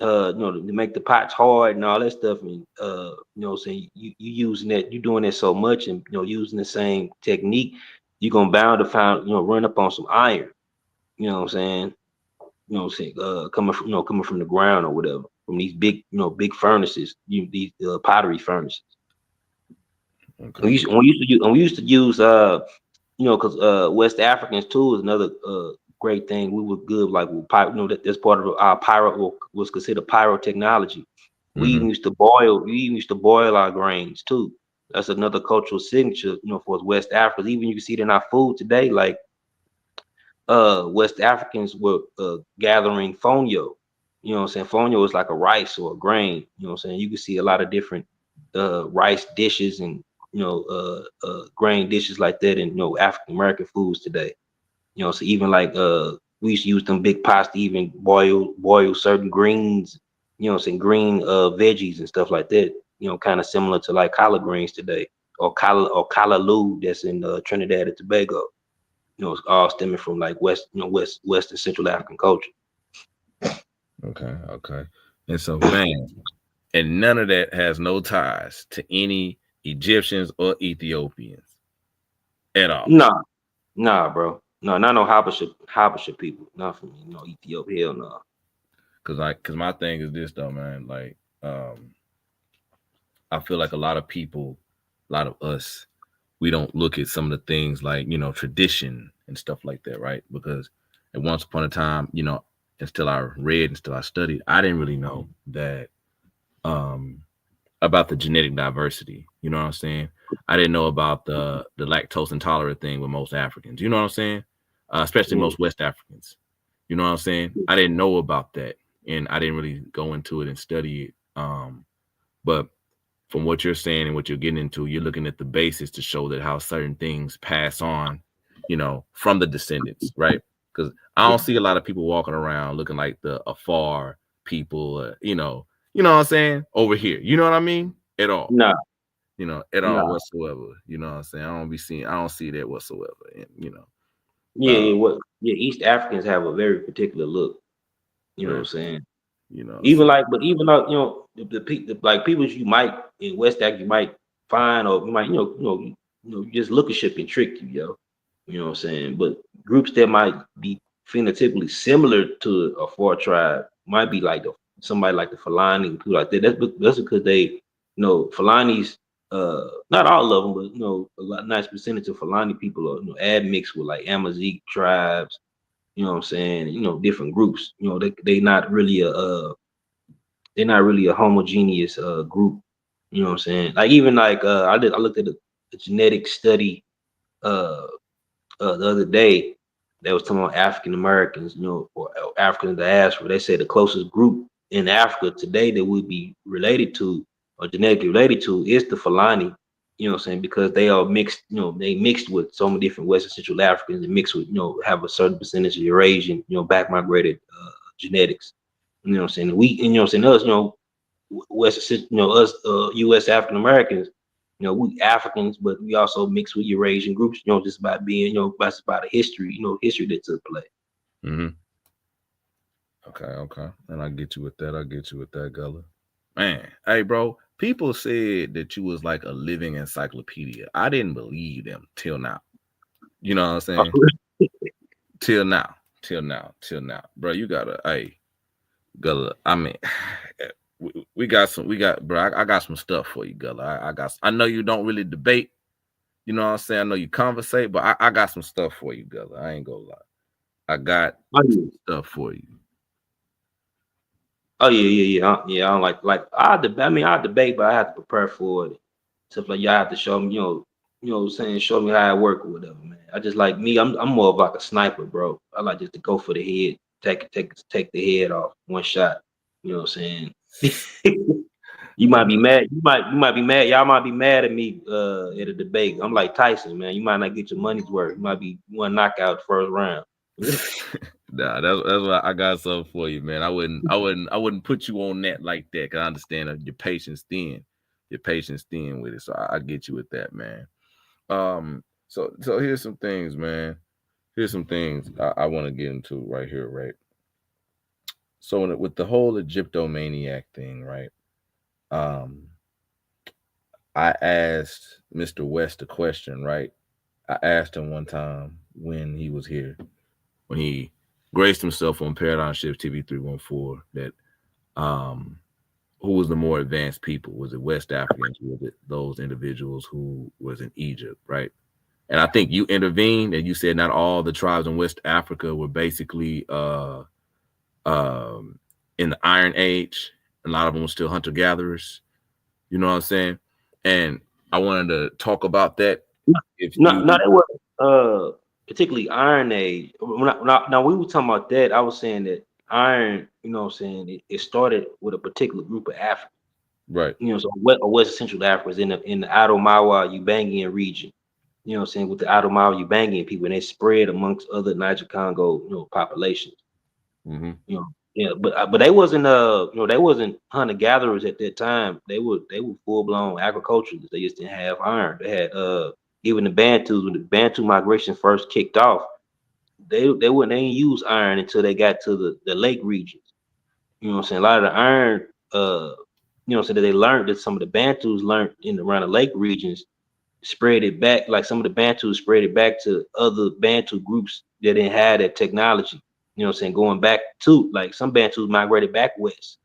To make the pots hard and all that stuff, and saying you using that, you doing that so much, and using the same technique, you're gonna bound to find run up on some iron. You know what I'm saying? Coming from the ground or whatever, from these big furnaces, these pottery furnaces. Okay. We used to use because West Africans too is another great thing. We were good, like that's part of our pyro was considered pyrotechnology. We even used to boil our grains too. That's another cultural signature, for West Africa. Even you can see it in our food today, like West Africans were gathering fonio. You know what I'm saying? Fonio is like a rice or a grain. You know what I'm saying? You can see a lot of different rice dishes and grain dishes like that in African American foods today. So even like we used to use them big pots to even boil certain greens, saying green veggies and stuff like that. Kind of similar to like collard greens today, or callaloo that's in Trinidad and Tobago. It's all stemming from like West and Central African culture. Okay. And so, man, and none of that has no ties to any Egyptians or Ethiopians at all. Nah, bro. No, not no Habesha people. Not from Ethiopia. Hell no. Cause my thing is this though, man. Like, I feel like a lot of us, we don't look at some of the things like, tradition and stuff like that, right? Because at once upon a time, until I read, until I studied, I didn't really know that about the genetic diversity. You know what I'm saying? I didn't know about the lactose intolerant thing with most Africans. You know what I'm saying? Especially most West Africans. You know what I'm saying? I didn't know about that, and I didn't really go into it and study it. But from what you're saying and what you're getting into, you're looking at the basis to show that how certain things pass on, from the descendants, right? Because I don't see a lot of people walking around looking like the Afar people, you know what I'm saying, over here. You know what I mean? At all. Nah. At all whatsoever. You know what I'm saying? I don't see that whatsoever. And East Africans have a very particular look. You know what I'm saying? Even like the like people you might in West Africa you might find, or you might just look at shit can trick you, yo. You know what I'm saying? But groups that might be phenotypically similar to a Afar tribe might be like somebody like the Fulani, people like that. That's because they, Fulani's, not all of them, but a nice percentage of Fulani people are admixed with like Amazigh tribes. You know what I'm saying? Different groups. They're not really a homogeneous group. You know what I'm saying? Like even like I looked at a genetic study the other day that was talking about African Americans, or African diaspora. They said the closest group in Africa today that would be related to or genetically related to is the Fulani. You know what I'm saying? Because they are mixed, they mixed with so many different Western Central Africans and mixed with, have a certain percentage of Eurasian, back migrated genetics. You know what I'm saying? We, you know what I'm saying, us, West, us US African Americans, we Africans, but we also mix with Eurasian groups, just by being, that's about a history, history that took place. Mm-hmm. Okay. And I get you with that, Gullah. Man, hey, bro, people said that you was like a living encyclopedia. I didn't believe them till now. You know what I'm saying? Till now. Bro, you gotta, hey, Gullah, I mean, we got, bro, I got some stuff for you, Gullah. I know you don't really debate, you know what I'm saying? I know you conversate, but I got some stuff for you, Gullah. I ain't gonna lie. I got some stuff for you. Oh yeah. I don't I debate, but I have to prepare for it. Stuff like y'all have to show me, what I'm saying, show me how it work or whatever, man. I just like me, I'm more of like a sniper, bro. I like just to go for the head, take the head off one shot. You know what I'm saying? You might be mad. You might be mad. Y'all might be mad at me at a debate. I'm like Tyson, man. You might not get your money's worth. You might be one knockout first round. Nah, that's why I got something for you, man. I wouldn't put you on that like that, because I understand that your patience thin with it. So I get you with that, man. So here's some things, man. Here's some things I want to get into right here, right? So with the whole Egyptomaniac thing, right? I asked Mr. West a question, right? I asked him one time when he was here, when he graced himself on Paradigm Shift TV314, that who was the more advanced people? Was it West Africans? Was it those individuals who was in Egypt, right? And I think you intervened and you said not all the tribes in West Africa were basically in the Iron Age. A lot of them were still hunter-gatherers. You know what I'm saying? And I wanted to talk about that. It was particularly Iron Age. Now we were talking about that. I was saying that Iron, you know what I'm saying, it started with a particular group of Africans. Right. So West Central Africa is in the Adomawa Ubangian region. You know what I'm saying, with the Adomawa Ubangian people, and they spread amongst other Niger Congo, populations. Mm-hmm. But they wasn't they wasn't hunter gatherers at that time. They were full blown agriculturalists. They just didn't have iron. They had even the Bantus, when the Bantu migration first kicked off, they didn't use iron until they got to the lake regions. You know what I'm saying? A lot of the iron that they learned, that some of the Bantus learned around the lake regions, spread it back, like some of the Bantus spread it back to other Bantu groups that didn't have that technology. You know what I'm saying? Going back to, like, some Bantus migrated back west.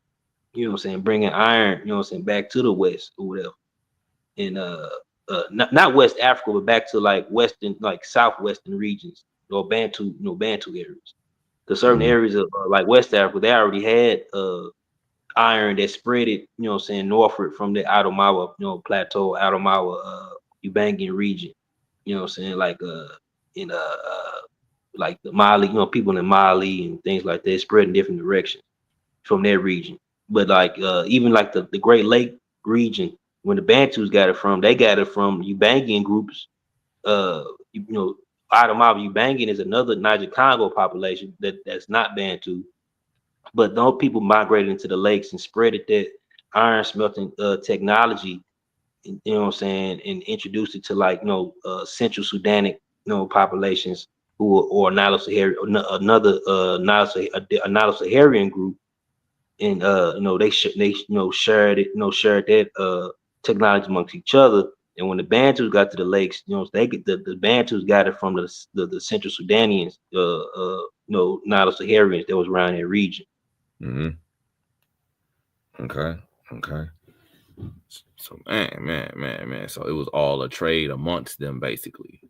You know what I'm saying? Bringing iron, you know what I'm saying, back to the west or whatever. And not West Africa, but back to like western, like southwestern regions or Bantu areas. Because certain areas of like West Africa, they already had iron that spread it, you know what I'm saying, northward from the Adomawa, plateau, Adomawa, Ubangian region. You know what I'm saying? Like in like the Mali, people in Mali and things like that, spread in different directions from their region. But like even like the Great Lake region, when the Bantus got it from, they got it from Ubangian groups. Adomawa Ubangian is another Niger Congo population that's not Bantu. But those people migrated into the lakes and spreaded that iron smelting technology, you know what I'm saying, and introduced it to like Central Sudanic populations who or Nilo-Saharan, another Nilo-Saharan group, and they shared that technology amongst each other. And when the Bantus got to the lakes, they get the Bantus got it from the Central Sudanians, Nilo-Saharians that was around that region. Mm-hmm. Okay. So man. So it was all a trade amongst them, basically.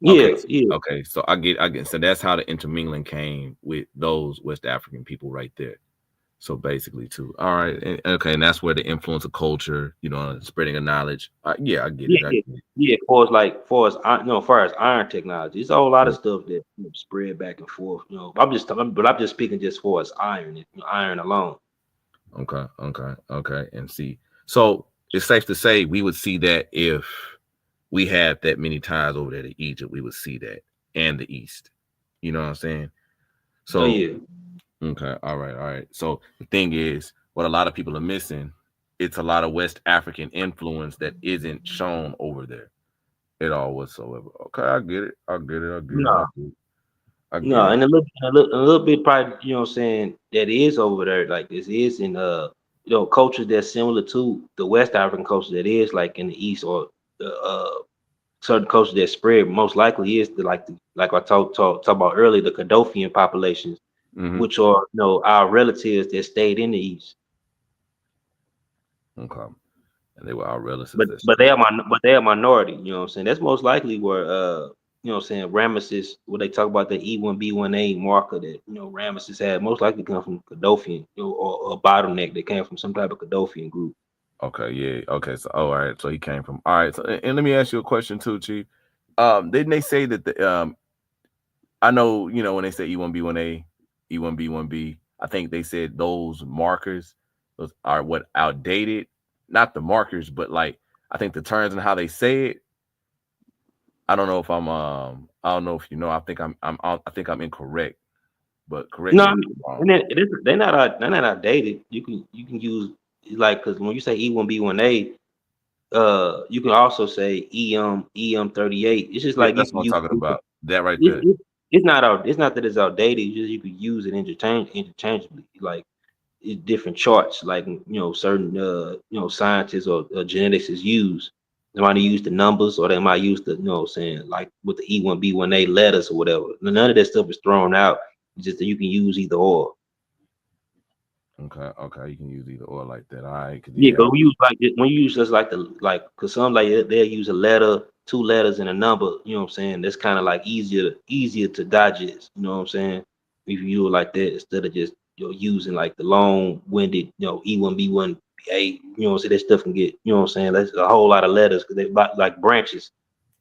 Okay. So I get. So that's how the intermingling came with those West African people right there. So basically, too. All right. And that's where the influence of culture, spreading of knowledge. I get it. Yeah. Far as iron technology, it's a whole lot of stuff that spread back and forth. I'm just speaking just for as iron, iron alone. Okay. And see, so it's safe to say we would see that if we had that many ties over there to Egypt, we would see that, and the East. You know what I'm saying? So Okay, all right. So the thing is, what a lot of people are missing, it's a lot of West African influence that isn't shown over there at all whatsoever. Okay, I get it. I get it. I get it. I No, get it. I get no, it. and a little bit probably, you know what I'm saying, that is over there. Like this is in cultures that's similar to the West African culture that is like in the East or the certain cultures that spread most likely is like I talked about earlier, the Kadofian populations, Mm-hmm. which are our relatives that stayed in the East. Okay, and they were our relatives But that but they stayed. are they are minority, you know what I'm saying? That's most likely where you know what I'm saying, Ramesses, where they talk about the E1B1A marker that Ramesses had most likely come from Kadofian, or a bottleneck that came from some type of Kadofian group. Okay, yeah. Okay, so all right. So he came from all right. So and let me ask you a question too, Chief. Didn't they say that the I know, when they say E1B1A, E1B1B, I think they said those markers, those are what outdated, not the markers, but like I think the terms and how they say it. I don't know if I don't know if I think I'm incorrect, but correct No, me I if mean, I'm and wrong. they're not outdated. You can use, like, because when you say E1B1A, you can also say EM38. It's just Yeah, like you that's can what I'm use talking about. That right it, there. it's not out. It's not that it's outdated. It's just you could use it interchangeably. Like it's different charts. Like certain scientists or genetics is used. They might use the numbers, or they might use the saying, like with the E1B1A letters or whatever. None of that stuff is thrown out. It's just that you can use either or. Okay, you can use either or like that. All right, cause Yeah, yeah, but we use like when you use just like because some like they'll use a letter, two letters, and a number. You know what I'm saying? That's kind of like easier to digest. You know what I'm saying? If you use it like that instead of just using like the long-winded E1B1A. You know what I'm saying? That stuff can get, what I'm saying, that's a whole lot of letters because they like branches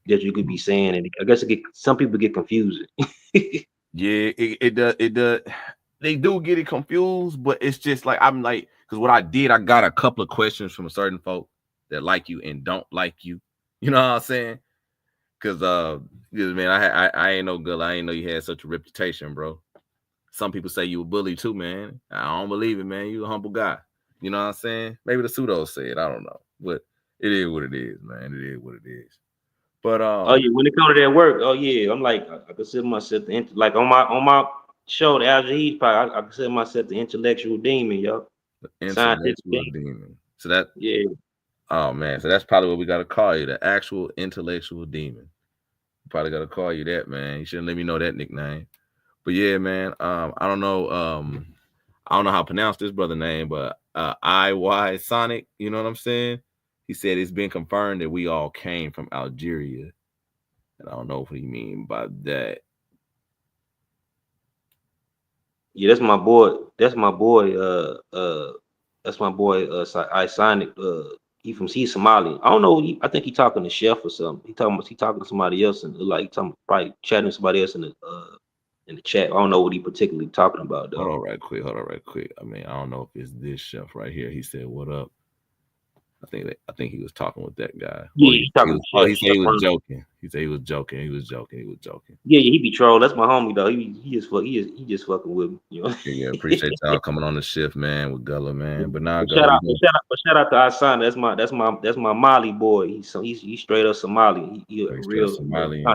that you could be saying, and I guess some people get confusing. yeah, it does. They do get it confused, but it's just like I'm like, because what I did, I got a couple of questions from certain folk that like you and don't like you. You know what I'm saying? Because man, I ain't no good. I ain't know you had such a reputation, bro. Some people say you a bully too, man. I don't believe it, man. You a humble guy. You know what I'm saying? Maybe the pseudo said, I don't know, but it is what it is, man. It is what it is. But Oh yeah, when it comes to that work, oh yeah, I'm like I consider myself like on my show, the Al Jaheed part, I consider myself the intellectual demon, yo. Scientific intellectual demon. demon. So that, Yeah. oh man, so that's probably what we got to call you, the actual intellectual demon. Probably got to call you that, man. You shouldn't let me know that nickname. But yeah, man. I don't know how to pronounce this brother name, but IY Sonic. You know what I'm saying? He said it's been confirmed that we all came from Algeria, and I don't know what he mean by that. Yeah, that's my boy. That's my boy. That's my boy. Sonic. He's Somali. I don't know. I think he talking to Chef or something. He talking to somebody else, and like he talking, probably chatting to somebody else in the chat. I don't know what he particularly talking about Hold though. on, right quick. Hold on, right quick. I mean, I don't know if it's this chef right here. He said, "What up?" I think he was talking with that guy. Yeah, he talking to Chef. He said he was joking. He said he was joking. He was joking. He was joking. Yeah, he be troll. That's my homie though. He just fucking with me. Yeah, appreciate y'all coming on the shift, man, with Gullah, man. But now, But Gullah, we go. shout out to Asana. That's my Mali boy. He's straight up Somali. He a Like straight real Somali.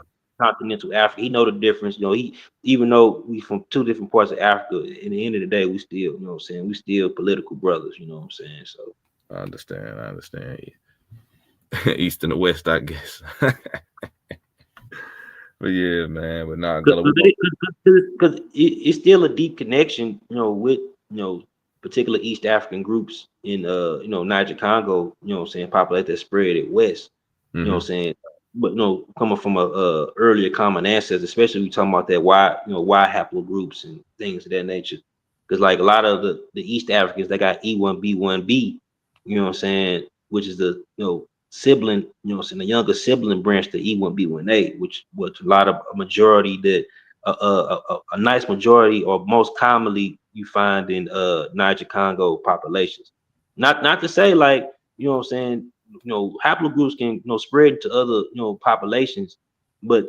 continental Africa. He know the difference. He, even though we from two different parts of Africa, in the end of the day, we still, what I'm saying, we still political brothers. You know what I'm saying? So I understand. I understand. East and the West, I guess. But yeah, man. But nah, Gullah, we go. because it's still a deep connection, with particular East African groups in Niger Congo. You know what I'm saying? Populate that spread it west. You know Mm-hmm. what I'm saying? But coming from a earlier common ancestor, especially we talking about that Y haplogroups and things of that nature. Because like a lot of the East Africans, they got E1B1B, you know what I'm saying, which is the sibling, the younger sibling branch to E1B1A, which was a majority that a nice majority, or most commonly you find in Niger Congo populations. Not to say, like, what I'm saying, haplogroups can spread to other populations, but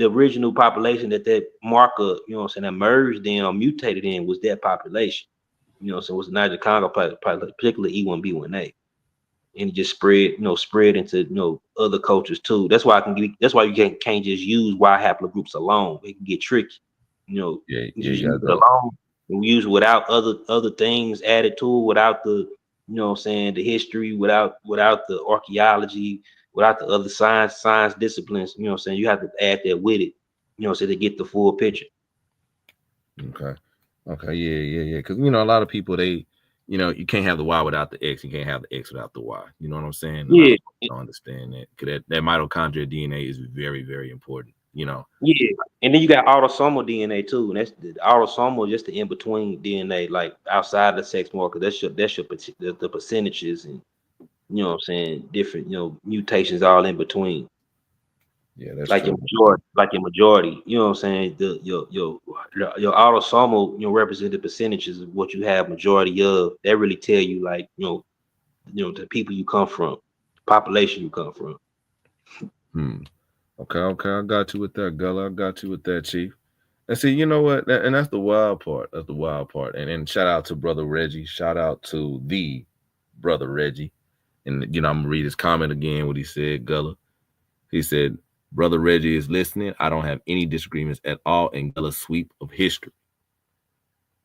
the original population that marker, you know what I'm saying, that merged in or mutated in was that population. You know, so it was Niger Congo, particularly E1B1A. And it just spread into other cultures too. That's why that's why you can't just use Y haplogroups alone. It can get tricky. You just use it alone. And we use it without other things added to it, without the the history, without the archaeology, without the other science disciplines. You have to add that with it. So to get the full picture. Okay, yeah. Because a lot of people you can't have the Y without the X. You can't have the X without the Y. You know what I'm saying? Yeah. I don't understand that because that mitochondrial DNA is very, very important. Yeah, and then you got autosomal DNA too, and that's the autosomal, just the in between DNA, like outside the sex marker. That's the percentages, and what I'm saying, different mutations all in between. Yeah, that's like true. your majority. You know what I'm saying? Your autosomal represent the percentages of what you have majority of. That really tell you the people you come from, population you come from. Okay, I got you with that, Gullah. I got you with that, Chief. And see, you know what? And that's the wild part. That's the wild part. And shout out to Brother Reggie. Shout out to the Brother Reggie. And I'm gonna read his comment again. What he said, Gullah. He said, "Brother Reggie is listening. I don't have any disagreements at all in Gullah's sweep of history."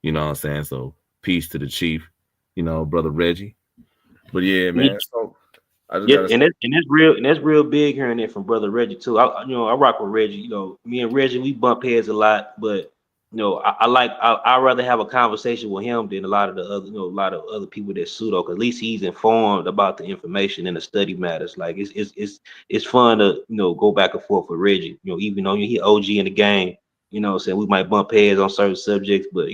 You know what I'm saying? So peace to the Chief. Brother Reggie. But yeah, man. So I just that's real big hearing it from Brother Reggie too. I rock with Reggie. Me and Reggie, we bump heads a lot, but I'd rather have a conversation with him than a lot of the other people that pseudo, because at least he's informed about the information and the study matters. Like it's fun to go back and forth with Reggie. Even though he OG in the game, saying we might bump heads on certain subjects, but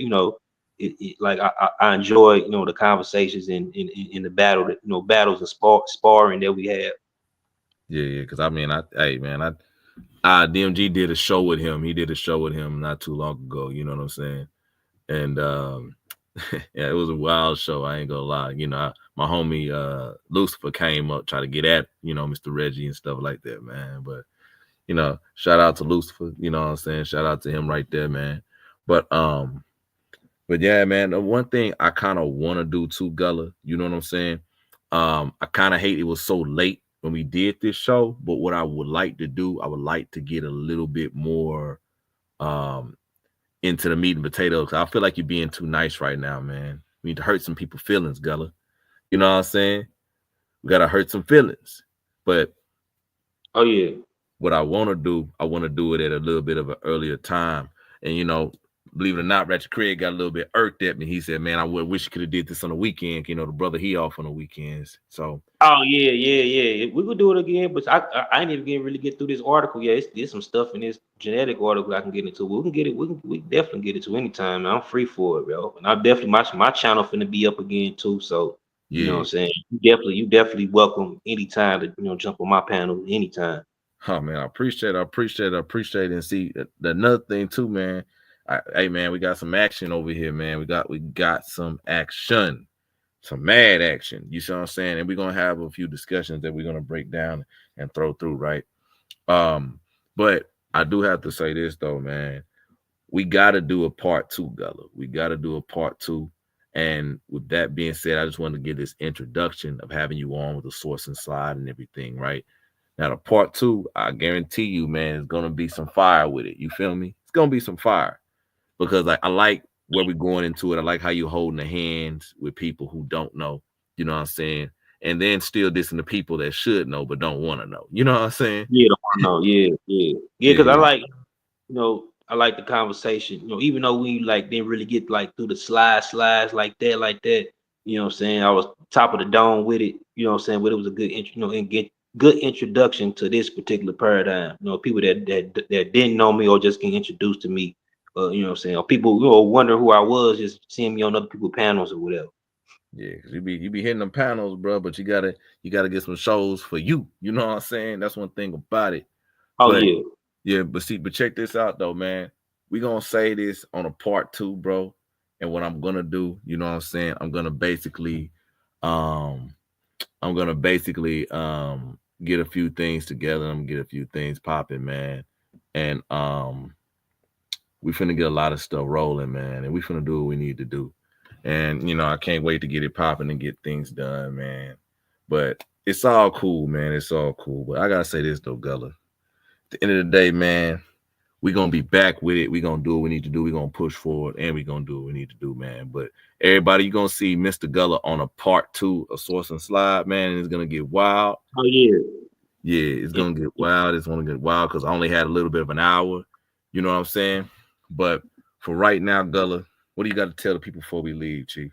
I enjoy the conversations in the battle that battles and sparring that we have. Yeah, because DMG did a show with him. He did a show with him not too long ago. You know what I'm saying? And yeah, it was a wild show. I ain't gonna lie. My homie Lucifer came up, tried to get at Mr. Reggie and stuff like that, man. But shout out to Lucifer. You know what I'm saying? Shout out to him right there, man. But yeah, man. The one thing I kind of want to do too, Gullah. You know what I'm saying? I kind of hate it was so late when we did this show, but what I would like to do, I would like to get a little bit more into the meat and potatoes. I feel like you're being too nice right now, man. We need to hurt some people's feelings, Gullah. You know what I'm saying? We gotta hurt some feelings. But oh yeah, what I want to do it at a little bit of an earlier time. And believe it or not, Ratchet Craig got a little bit irked at me. He said, "Man, I wish you could have did this on the weekend." The brother, he off on the weekends. So. Oh yeah. We could do it again, but I didn't even really get through this article. Yeah, there's some stuff in this genetic article I can get into. We can get it. We can definitely get it to anytime. I'm free for it, bro. And I'm definitely my channel finna be up again too. So you know what I'm saying. You definitely welcome anytime to jump on my panel anytime. Oh man, I appreciate it. And see, another thing too, man. Hey man, we got some action over here, man. We got some action, some mad action. You see what I'm saying? And we're gonna have a few discussions that we're gonna break down and throw through, right? But I do have to say this though, man. We gotta do a part 2, Gullah. We gotta do a part 2. And with that being said, I just wanted to give this introduction of having you on with the Source and Slide and everything, right? Now, the part 2, I guarantee you, man, is going to be some fire with it. You feel me? It's going to be some fire because I like where we're going into it. I like how you're holding the hands with people who don't know, you know what I'm saying? And then still dissing the people that should know but don't want to know. You know what I'm saying? Yeah, don't want to know. Yeah. Because I like, I like the conversation. Even though we didn't really get through the slides like that. You know what I'm saying? I was top of the dome with it. You know what I'm saying? But it was a good intro, and get good introduction to this particular paradigm. People that didn't know me or just get introduced to me. You know what I'm saying? Or people wonder who I was just seeing me on other people's panels or whatever. Yeah, because you be hitting them panels, bro, but you gotta get some shows for you. You know what I'm saying? That's one thing about it. Oh but, yeah. Yeah, but check this out though, man. We're gonna say this on a part 2, bro. And what I'm gonna do, you know what I'm saying? I'm gonna basically get a few things together. I'm gonna get a few things popping, man. and we finna get a lot of stuff rolling, man, and we finna do what we need to do. And I can't wait to get it popping and get things done, man. But it's all cool, man. It's all cool. But I gotta say this though, Gullah. At the end of the day, man, we're gonna be back with it. We're gonna do what we need to do. We're gonna push forward, and we're gonna do what we need to do, man. But everybody, you're gonna see Mr. Gullah on a part 2 of Source and Slide, man, and it's gonna get wild. Oh yeah. Yeah, it's gonna get wild. It's gonna get wild because I only had a little bit of an hour. You know what I'm saying? But for right now, Gullah, what do you got to tell the people before we leave, Chief?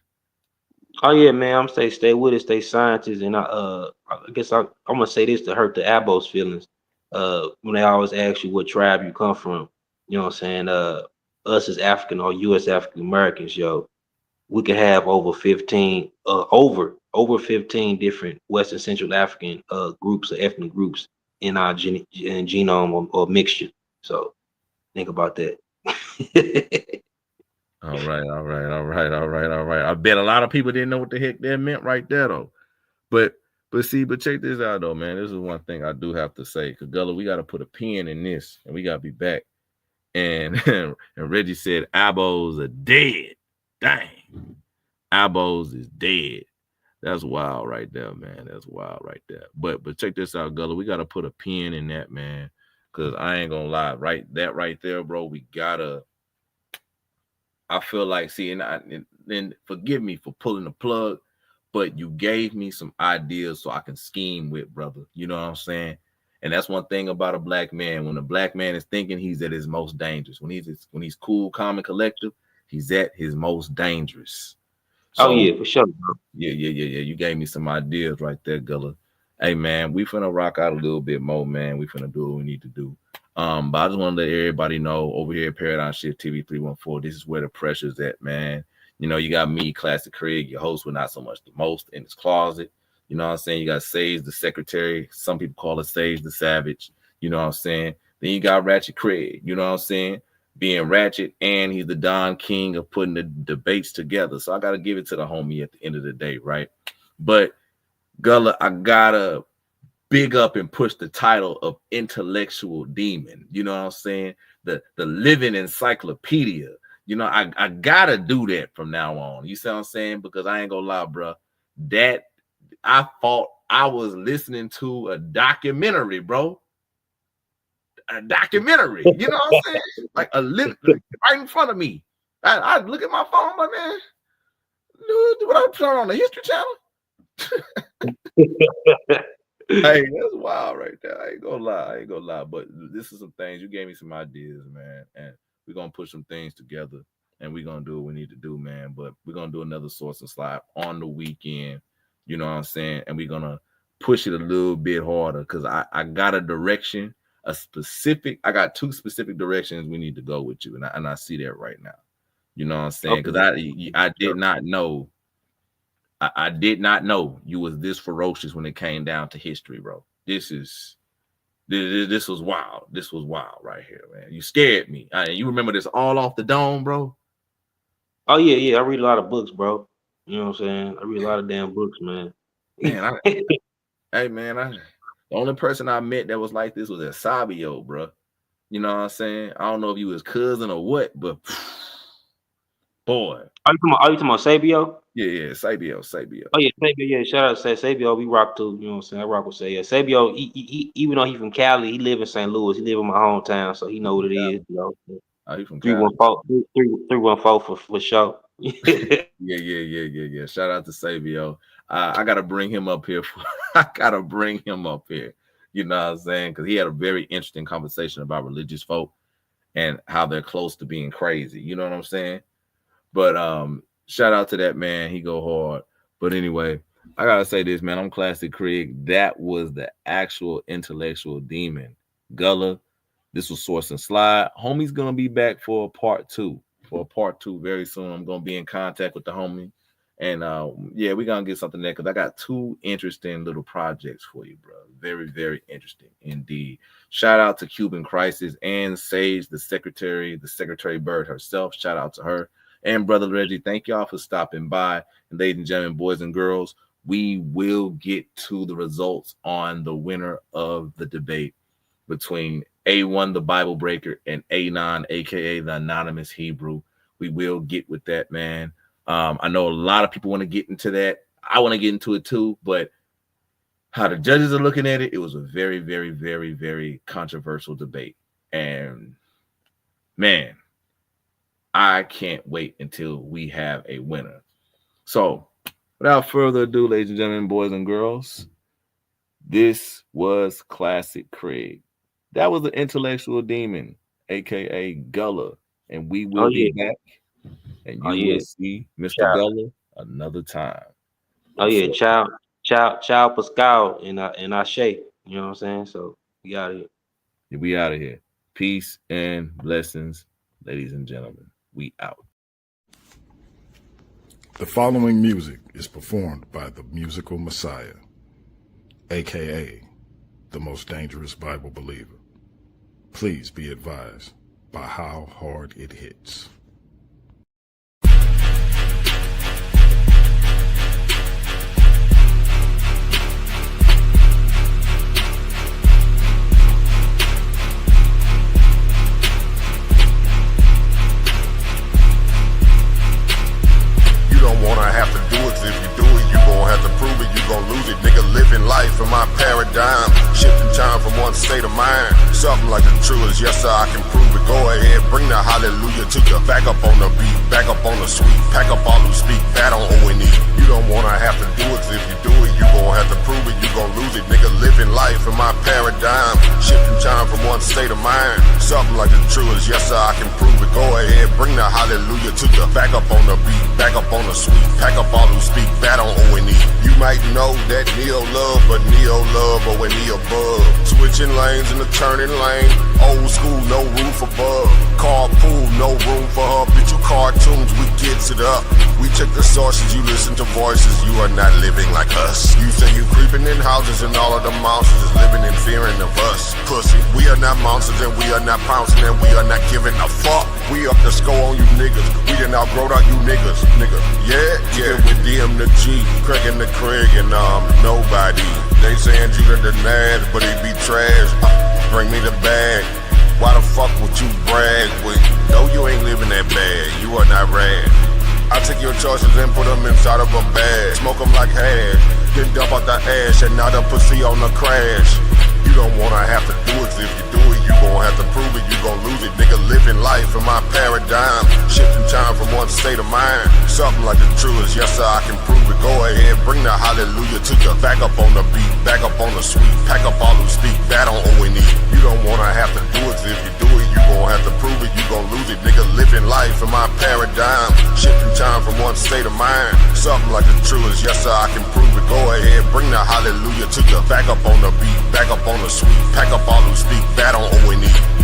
Oh yeah, man. I'm say stay with it, stay scientists, and I guess I'm gonna say this to hurt the Abos feelings. When they always ask you what tribe you come from, you know what I'm saying? Us as African or U.S. African Americans, we could have over 15 different Western Central African groups or ethnic groups in our genome or mixture. So think about that. All right. I bet a lot of people didn't know what the heck that meant right there, though. But check this out, though, man. This is one thing I do have to say. Because, Gullah, we got to put a pin in this, and we got to be back. And Reggie said, Abos are dead. Dang. Abos is dead. That's wild right there, man. That's wild right there. But check this out, Gullah. We got to put a pin in that, man. Because I ain't going to lie. Right there, bro, we got to. I feel like, and forgive me for pulling the plug, but you gave me some ideas so I can scheme with, brother. You know what I'm saying? And that's one thing about a black man. When a black man is thinking, he's at his most dangerous. When he's cool, calm, and collective, he's at his most dangerous. So, yeah, for sure, bro. Yeah. You gave me some ideas right there, Gullah. Hey, man, we finna rock out a little bit more, man. We finna do what we need to do. But I just want to let everybody know over here at Paradigm Shift TV314, this is where the pressure's at, man. You got me, Classic Craig, your host with Not So Much the Most, in his closet. You know what I'm saying? You got Sage the Secretary. Some people call it Sage the Savage. You know what I'm saying? Then you got Ratchet Craig. You know what I'm saying? Being ratchet, and he's the Don King of putting the debates together. So I got to give it to the homie at the end of the day, right? But, Gullah, I got to big up and push the title of intellectual demon. You know what I'm saying? The living encyclopedia. I gotta do that from now on. You see what I'm saying? Because I ain't gonna lie, bro. That I thought I was listening to a documentary, bro. A documentary. You know what I'm saying? Like right in front of me. I look at my phone, my man. Dude, what I turn on the History Channel? Hey, that's wild right there. I ain't gonna lie. But this is some things. You gave me some ideas, man. And we're gonna put some things together, and we're gonna do what we need to do, man. But we're gonna do another Source and Slide on the weekend. You know what I'm saying? And we're gonna push it a little bit harder because I got a direction, I got 2 specific directions we need to go with you. And I see that right now. You know what I'm saying? Because I did not know. I did not know you was this ferocious when it came down to history, bro. This was wild. This was wild right here, man. You scared me. You remember this all off the dome, bro? Oh yeah. I read a lot of books, bro. You know what I'm saying? I read a lot of damn books, man. Man, the only person I met that was like this was Sabio, bro. You know what I'm saying? I don't know if you was cousin or what, but boy. Are you talking about Sabio? Yeah, Sabio. Oh yeah, Sabio. Yeah, shout out to Sabio. We rock too. You know what I'm saying? I rock with Sabio. Sabio, he, even though he's from Cali, he live in St. Louis. He live in my hometown, so he know what it is. You know. Oh, he from Cali. 314 for sure. Yeah. Shout out to Sabio. I gotta bring him up here. You know what I'm saying? Because he had a very interesting conversation about religious folk and how they're close to being crazy. You know what I'm saying? But shout out to that man. He go hard. But anyway, I gotta say this, man. I'm Classic Craig. That was the actual intellectual demon. Gullah. This was Source and Slide. Homie's gonna be back for a part 2. Very soon. I'm gonna be in contact with the homie. And yeah, we're gonna get something there because I got 2 interesting little projects for you, bro. Very, very interesting indeed. Shout out to Cuban Crisis and Sage, the Secretary Bird herself. Shout out to her. And Brother Reggie, thank y'all for stopping by. And ladies and gentlemen, boys and girls, we will get to the results on the winner of the debate between A1 the Bible Breaker, and Anon, aka the Anonymous Hebrew. We will get with that, man. I know a lot of people want to get into that. I want to get into it too, but how the judges are looking at it, it was a very, very, very, very controversial debate. And man, I can't wait until we have a winner. So without further ado, ladies and gentlemen, boys and girls, this was Classic Craig. That was the intellectual demon, aka Gullah. And we will be back. And you will see Mr. Gullah another time. Ciao Pascal and Ashe. You know what I'm saying? So we out of here. We out of here. Peace and blessings, ladies and gentlemen. We out. The following music is performed by the Musical Messiah, aka the most dangerous Bible believer. Please be advised by how hard it hits. Life in my paradigm, shifting time from one state of mind. Something like the truth is yes sir, I can prove it. Go ahead, bring the hallelujah to you. Back up on the beat, back up on the sweet. Pack up all who speak bad on O&E. You don't wanna have to do it, 'cause if you do it, you gon' have to prove it. You gon' lose it, nigga. Living life in my paradigm, shifting time from one state of mind. Something like the truth is yes sir, I can prove it. Go ahead, bring the hallelujah to you. Back up on the beat, back up on the sweet. Pack up all who speak bad on O&E. You might know that neo love, but neo love or when he above. Switching lanes in the turning lane. Old school, no roof above. Carpool, no room for her. Bitch, you cartoons, we gets it up. We check the sources, you listen to voices. You are not living like us. You say you creeping in houses and all of the monsters is living in fearing of us. Pussy, we are not monsters and we are not pouncing and we are not giving a fuck. We up the score on you niggas. We done outgrowed out you niggas, nigga. Yeah, with DM the G, Craig and the Craig and nobody. They saying you the Nas, but he be trash. Bring me the bag. Why the fuck would you brag with? No, you ain't living that bad. You are not rad. I take your choices and put them inside of a bag. Smoke them like hash. Then dump out the ash and now the pussy on the crash. You don't wanna have to do it. If you do it, you gon' have to prove it. You gon' lose it. Nigga, living life in my paradigm. Shifting time from one state of mind. Something like the truth is yes sir, I can prove it. Go ahead, bring the hallelujah to you. Back up on the beat, back up on the sweet. Pack up all who speak bad on O&E. You don't wanna have to do it. If you do it, you gon' have to prove it. You gon' lose it. Nigga, living life in my paradigm. Shifting time from one state of mind. Something like the truth is yes sir, I can prove it. Go ahead, bring the hallelujah to you. Back up on the beat, back up on the sweet. Pack up all who speak bad on O&E.